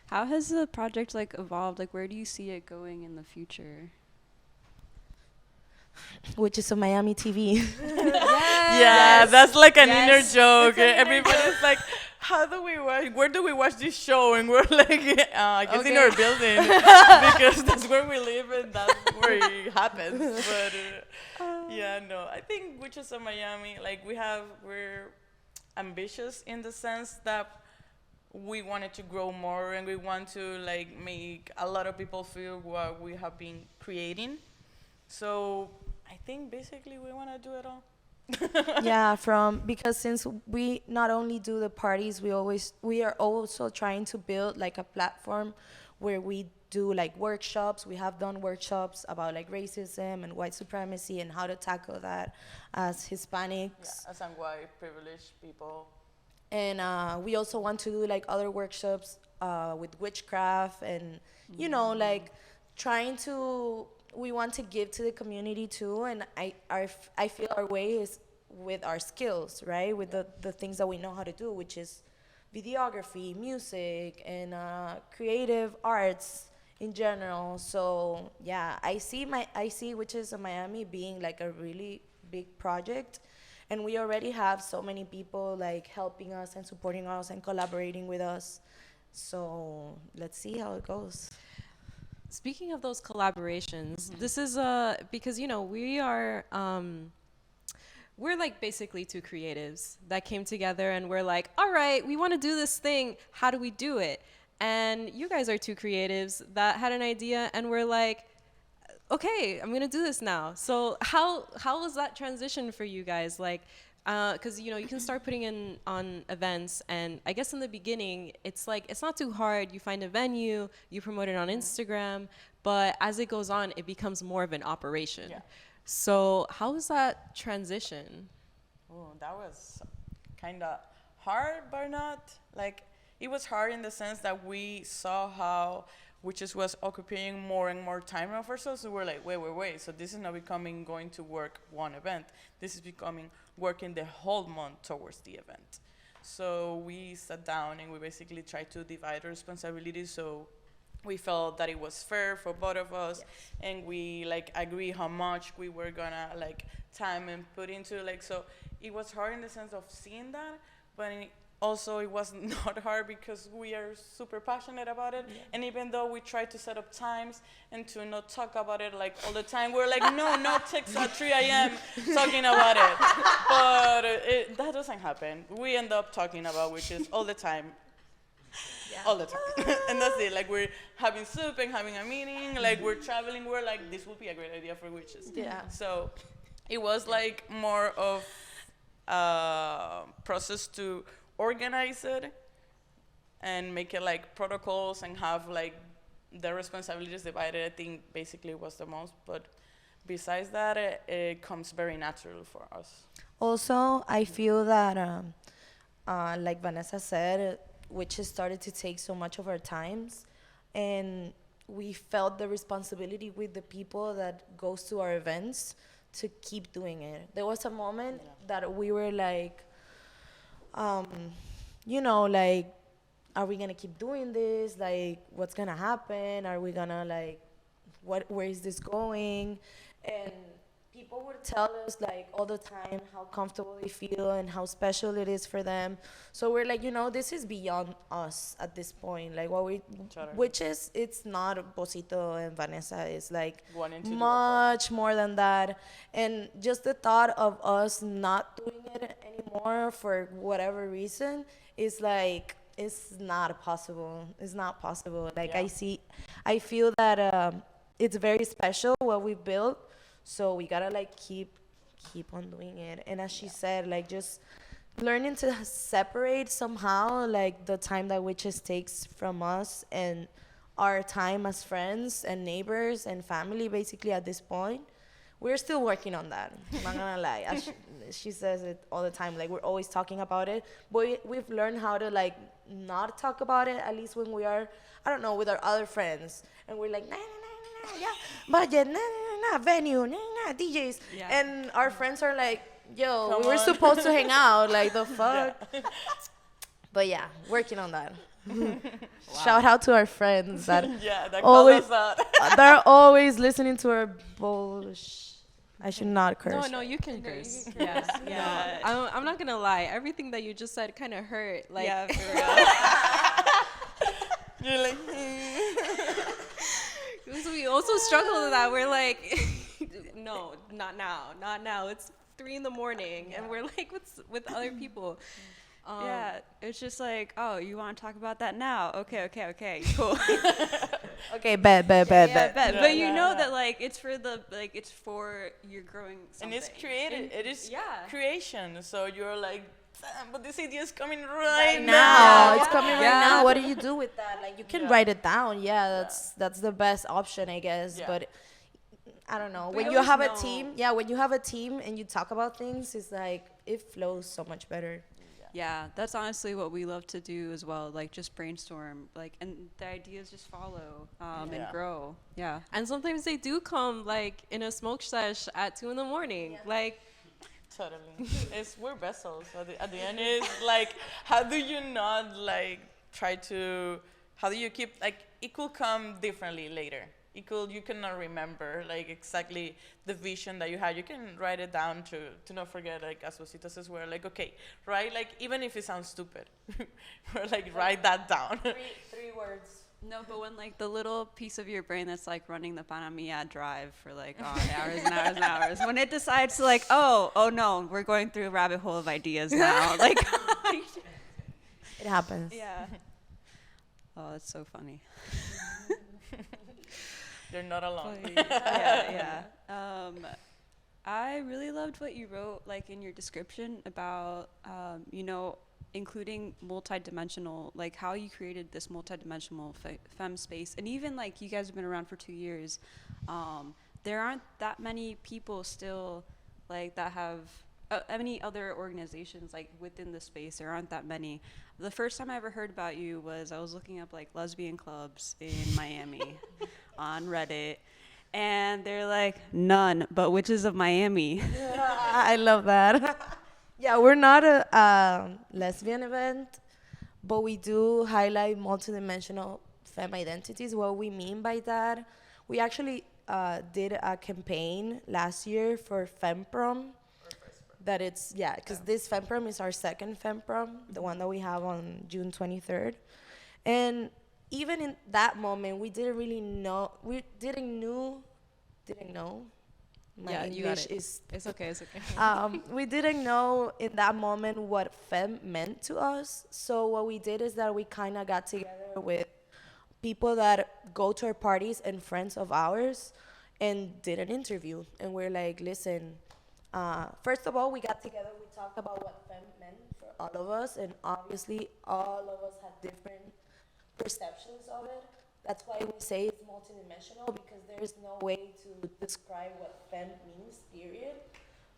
How has the project evolved? Where do you see it going in the future? Witches of Miami TV. Yeah, that's like an inner Yes. joke. Everybody's like, how do we watch? Where do we watch this show? And we're like, I guess in Okay. our building because that's where we live and that's where it happens. But I think Witches of Miami, we're ambitious in the sense that we wanted to grow more and we want to make a lot of people feel what we have been creating. So I think basically we want to do it all. Yeah, because since we not only do the parties, we are also trying to build like a platform where we do like workshops. We have done workshops about like racism and white supremacy and how to tackle that as Hispanics. As white privileged people. And we also want to do like other workshops with witchcraft and like trying to, we want to give to the community too. And I feel our way is with our skills, right? With the things that we know how to do, which is videography, music, and creative arts in general. So yeah, I see Witches of Miami being like a really big project. And we already have so many people like helping us and supporting us and collaborating with us. So let's see how it goes. Speaking of those collaborations, this is because we are we're like basically two creatives that came together and we're like, all right, we want to do this thing. How do we do it? And you guys are two creatives that had an idea and we're like, okay, I'm gonna do this now. So how was that transition for you guys? Because you can start putting in on events, and I guess in the beginning it's like it's not too hard. You find a venue, you promote it on Instagram, but as it goes on, it becomes more of an operation. Yeah. So how was that transition? Oh, that was kind of hard, but not it was hard in the sense that we saw how Witches was occupying more and more time of ourselves. So we're like, wait. So this is not becoming going to work one event. This is becoming working the whole month towards the event. So we sat down and we basically tried to divide our responsibilities. So we felt that it was fair for both of us. Yes. And we agree how much we were gonna time and put into so it was hard in the sense of seeing that, but also, it was not hard because we are super passionate about it. Yeah. And even though we try to set up times and to not talk about it all the time, we're like, no text at 3 a.m. talking about it. But that doesn't happen. We end up talking about witches all the time. all the time. And that's it. Like, we're having soup and having a meeting. Like, we're traveling. We're like, this would be a great idea for witches. Yeah. So it was like more of a process to organize it and make it like protocols and have like the responsibilities divided. I think basically was the most. But besides that, it comes very natural for us. Also, I feel that, like Vanessa said, witches started to take so much of our times, and we felt the responsibility with the people that goes to our events to keep doing it. There was a moment that we were like, like, are we gonna keep doing this? Like, what's gonna happen? Are we gonna like, where is this going? And people would tell us like all the time how comfortable they feel and how special it is for them. So we're like, this is beyond us at this point. Like which is, it's not Bozito and Vanessa. It's like much more than that. And just the thought of us not doing it anymore for whatever reason is like, it's not possible. It's not possible. Like I feel that it's very special what we built. So we gotta like keep on doing it. And as she said, like just learning to separate somehow like the time that witches takes from us and our time as friends and neighbors and family basically at this point. We're still working on that. I'm not gonna lie. As she says it all the time. Like we're always talking about it, but we've learned how to like not talk about it. At least when we are, I don't know, with our other friends, and we're like, yeah, budget, venue, DJs, and our friends are like, yo, we were supposed to hang out, like the fuck. But yeah, working on that. Shout out to our friends that that always call us they're always listening to our bullshit. I should not curse. No, you can curse. Yeah. No, I'm not gonna lie. Everything that you just said kind of hurt. Like, Yeah, for real. You're like, because we also struggle with that. We're like, no, not now. It's 3 a.m, and we're like with other people. Yeah, it's just like, oh, you want to talk about that now? Okay, cool. Okay, bet. But you know that like it's for you're growing something. and it's created. It is creation. So you're like, damn, but this idea is coming right now. now. It's coming right now. What do you do with that? Like you can write it down. Yeah, that's the best option, I guess. Yeah. But I don't know. But When you you always have know. a team, when you have a team and you talk about things, it's like it flows so much better. Yeah, that's honestly what we love to do as well. Like just brainstorm, like, and the ideas just follow and grow. Yeah. And sometimes they do come like in a smoke sesh at 2 a.m. Like, Totally. We're vessels. At the end, it's like, how do you not like how do you keep, like, it could come differently later. You cannot remember like exactly the vision that you had. You can write it down to not forget, like as Rosita says, we're like, okay, right? Like even if it sounds stupid, we're like, write that down. Three words. No, but when like the little piece of your brain that's like running the PanaVizión drive for like hours and hours and hours, when it decides to like, oh no, we're going through a rabbit hole of ideas now. Like, It happens. yeah. Oh, that's so funny. You're not alone. Yeah. I really loved what you wrote, like in your description about, including multidimensional, like how you created this multidimensional femme space, and even like you guys have been around for 2 years. There aren't that many people still, like that have any other organizations like within the space. There aren't that many. The first time I ever heard about you was I was looking up like lesbian clubs in Miami on Reddit, and they're like, none but Witches of Miami. I love that. Yeah, we're not a lesbian event, but we do highlight multidimensional femme identities. What we mean by that, we actually did a campaign last year for FemProm. That it's, because this FemProm is our second FemProm, the one that we have on June 23rd. And even in that moment, we didn't really know, didn't know My you got English it. is. It's okay. It's okay. We didn't know in that moment what femme meant to us. So what we did is that we kind of got together with people that go to our parties and friends of ours and did an interview. And we're like, listen, first of all, we got together, we talked about what femme meant for all of us. And obviously, all of us had different perceptions of it. That's why we say it's multidimensional, because there is no way to describe what femme means, period.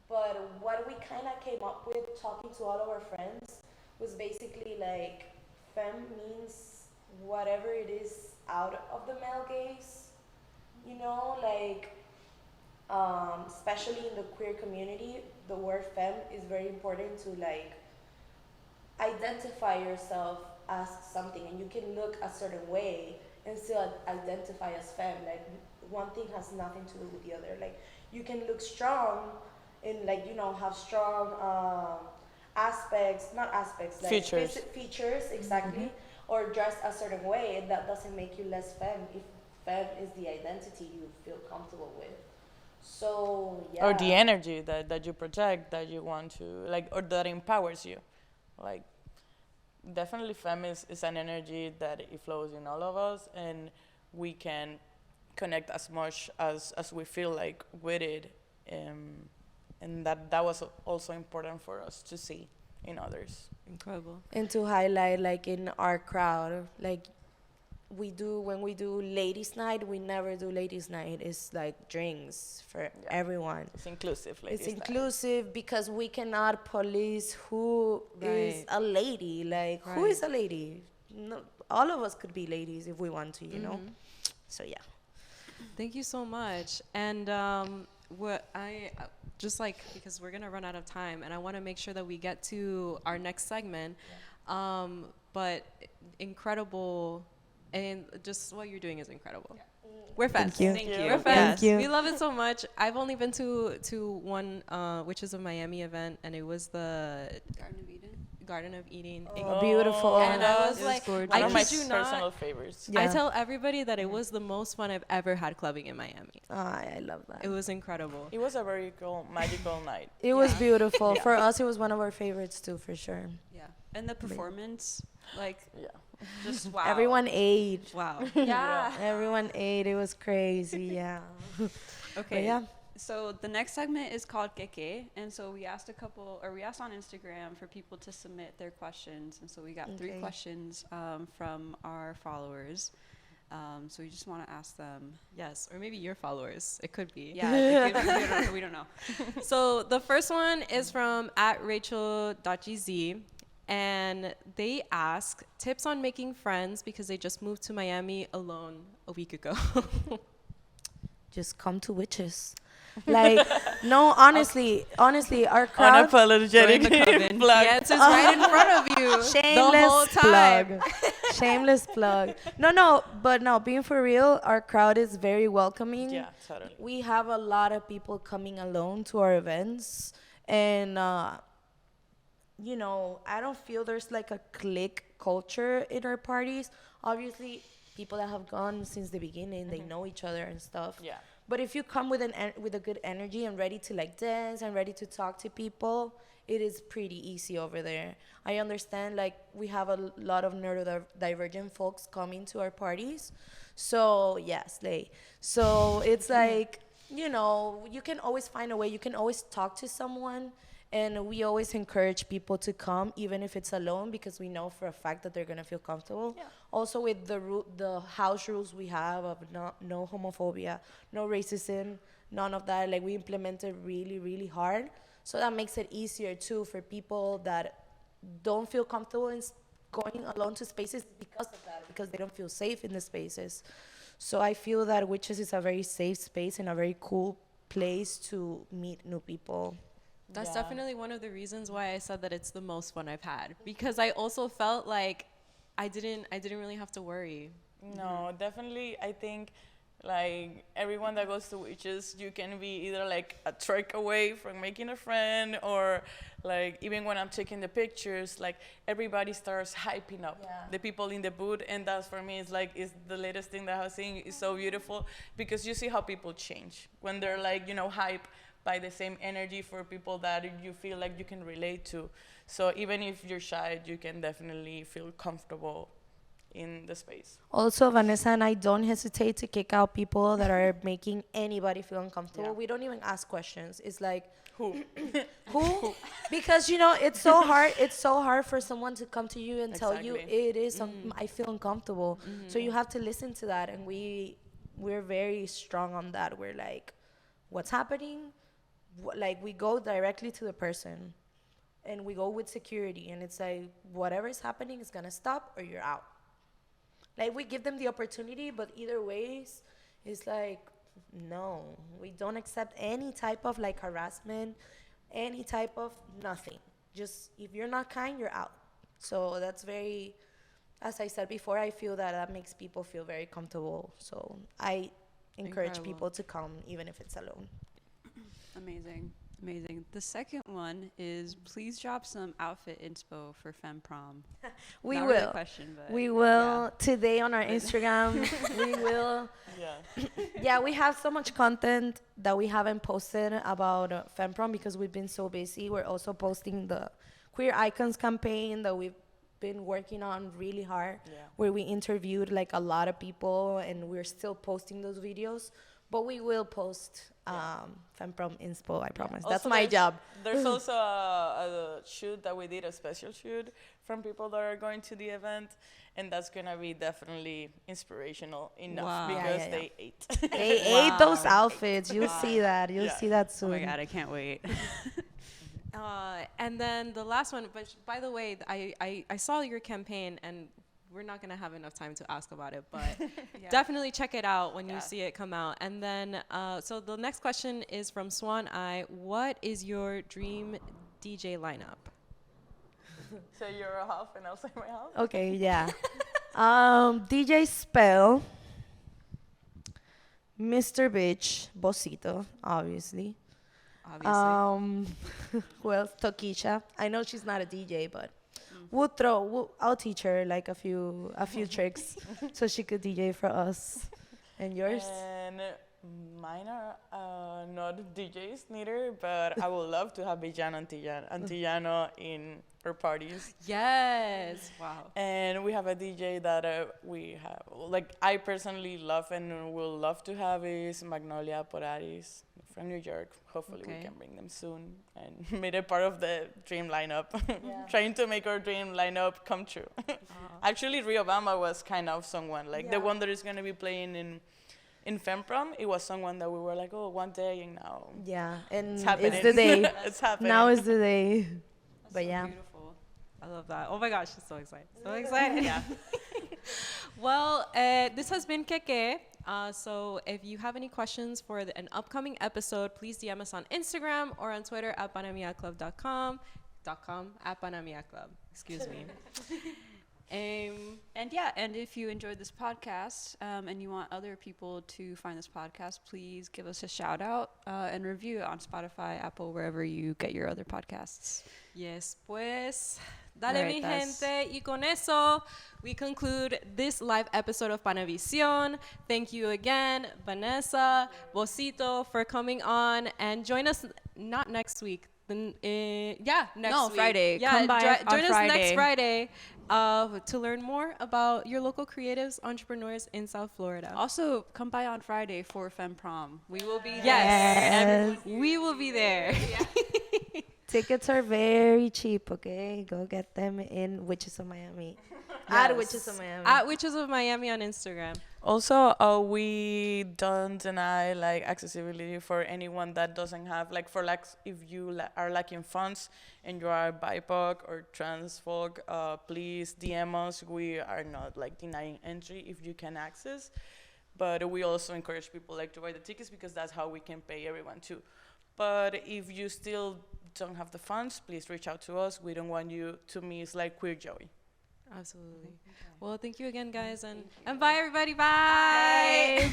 But what we kind of came up with talking to all of our friends was basically like femme means whatever it is out of the male gaze, you know, like especially in the queer community, the word femme is very important to like identify yourself as something, and you can look a certain way and still identify as femme. Like one thing has nothing to do with the other. Like you can look strong and like, you know, have strong aspects, not aspects, like Features. features exactly, or dress a certain way, and that doesn't make you less femme if femme is the identity you feel comfortable with. So yeah. Or the energy that you project, that you want to, like, or that empowers you. Like, definitely femme is an energy that it flows in all of us, and we can connect as much as we feel like with it. And that was also important for us to see in others. Incredible. And to highlight, like in our crowd, like when we do ladies night, we never do ladies night. It's like drinks for everyone. It's inclusive, ladies. It's inclusive because we cannot police who is Right. a lady. Like who is a lady? No, all of us could be ladies if we want to, you know. So yeah. Thank you so much. And what I just like, because we're gonna run out of time, and I want to make sure that we get to our next segment. But incredible, and just what you're doing is incredible. We're fans. you. Thank you. We're fans. Thank you. We love it so much. I've only been to one, which is a Miami event, and it was the Garden of Eden. Garden of Eden. Oh, beautiful. And I was It was like, gorgeous. I One of my kid you not. personal favorites. Yeah. I tell everybody that it was the most fun I've ever had clubbing in Miami. I love that. It was incredible. It was a very cool, magical night. It was beautiful. For us, it was one of our favorites too, for sure. Yeah. And the performance, like, Yeah. just wow. Everyone ate. Wow. Yeah. Everyone ate. It was crazy. Yeah. Okay. But yeah. So the next segment is called Keke, and so we asked on Instagram for people to submit their questions, and so we got 3 Okay. questions from our followers. So we just want to ask them. Yes, or maybe your followers. It could be. Yeah, we don't know. So the first one is from @Rachel.gz, and they ask tips on making friends because they just moved to Miami alone a week ago. Just come to witches. Like, no, honestly, our crowd. Unapologetic plug. Yeah, it's just right in front of you the whole Shameless time. plug. Shameless plug. No, being for real, our crowd is very welcoming. Yeah, totally. We have a lot of people coming alone to our events, and you know, I don't feel there's like a clique culture in our parties. Obviously, people that have gone since the beginning, they know each other and stuff. Yeah. But if you come with with a good energy and ready to like dance and ready to talk to people, it is pretty easy over there. I understand, like, we have a lot of neurodivergent folks coming to our parties. So yes, so it's like, you know, you can always find a way. You can always talk to someone. And we always encourage people to come, even if it's alone, because we know for a fact that they're gonna feel comfortable. Yeah. Also, with the house rules we have of no homophobia, no racism, none of that. Like, we implemented really, really hard, so that makes it easier too for people that don't feel comfortable in going alone to spaces because of that, because they don't feel safe in the spaces. So I feel that Witches is a very safe space and a very cool place to meet new people. That's Yeah. definitely one of the reasons why I said that it's the most fun I've had, because I also felt like I didn't really have to worry. No, definitely. I think Like everyone that goes to witches, you can be either like a trek away from making a friend, or like even when I'm taking the pictures, like everybody starts hyping up the people in the booth, and that's for me is the latest thing that I've seen. Is so beautiful because you see how people change when they're like hype by the same energy for people that you feel like you can relate to. So even if you're shy, you can definitely feel comfortable in the space. Also, Vanessa and I don't hesitate to kick out people that are making anybody feel uncomfortable. Yeah. We don't even ask questions. It's like, Who? who? Because it's so hard. It's so hard for someone to come to you and tell you Exactly. it is. I feel uncomfortable. So you have to listen to that, and we're very strong on that. We're like, what's happening? Like we go directly to the person, and we go with security, and it's like whatever is happening is gonna stop, or you're out. Like, we give them the opportunity, but either ways, it's like, no, we don't accept any type of, like, harassment, any type of nothing. Just, if you're not kind, you're out. So that's very, as I said before, I feel that makes people feel very comfortable. So I encourage Incredible. people to come, even if it's alone. Amazing. Amazing. The second one is please drop some outfit inspo for Femme Prom. We Not will. really a question, but We will today on our Instagram. We will. Yeah. Yeah, we have so much content that we haven't posted about FemProm because we've been so busy. We're also posting the Queer Icons campaign that we've been working on really hard, where we interviewed like a lot of people, and we're still posting those videos. But we will post FemProm inspo, I promise. That's Also, my job. There's also a shoot that we did, a special shoot from people that are going to the event, and that's gonna be definitely inspirational enough Wow. because Yeah. they ate. They Wow. ate those outfits. You'll see that. You'll Yeah. see that Oh soon. my God, I can't wait. And then the last one, but by the way, I saw your campaign, and we're not going to have enough time to ask about it, but definitely check it out when you see it come out. And then, so the next question is from Swan Eye. What is your dream DJ lineup? So you're a half and I'll say my half? Okay, yeah. DJ Spell, Mr. Bitch, Bozito, obviously. Who else? Tokisha. I know she's not a DJ, but I'll teach her like a few tricks so she could DJ for us. And yours? And mine are not DJs neither, but I would love to have Bijan Antillano in our parties. Yes. Wow. And we have a DJ that we have, like I personally love and will love to have is Magnolia Poraris from New York. Hopefully we can bring them soon and made it part of the dream lineup. Trying to make our dream lineup come true. Actually, Rio Bamba was kind of someone, like the one that is going to be playing in FemProm. It was someone that we were like, oh, one day, and now Yeah, and it's happening. it's the day. It's happening. Now is the day. That's But so yeah. beautiful. I love that. Oh my gosh, she's so excited. So excited. Yeah. Well, this has been Keke. So if you have any questions for an upcoming episode, please DM us on Instagram or on Twitter at panamiaclub.com, at panamiaclub. Excuse me. And if you enjoyed this podcast and you want other people to find this podcast, please give us a shout out and review it on Spotify, Apple, wherever you get your other podcasts. Yes, pues. Dale, Right, mi that's- gente. Y con eso, we conclude this live episode of PanaVizión. Thank you again, Vanessa, Bozito, for coming on. And join us, not next week. Next week. Friday. Yeah, Come by on join us next Friday. Friday to learn more about your local creatives, entrepreneurs in South Florida. Also, come by on Friday for FemProm. We will be Yes, we will be there. Tickets are very cheap, okay? Go get them in Witches of Miami. At Witches of Miami. At Witches of Miami on Instagram. Also, we don't deny like accessibility for anyone that doesn't have like if you are lacking funds and you are BIPOC or trans folk, please DM us. We are not like denying entry if you can access, but we also encourage people like to buy the tickets because that's how we can pay everyone too. But if you still don't have the funds, please reach out to us. We don't want you to miss like Queer Joey. Absolutely. Well, thank you again, guys, and bye, everybody. Bye.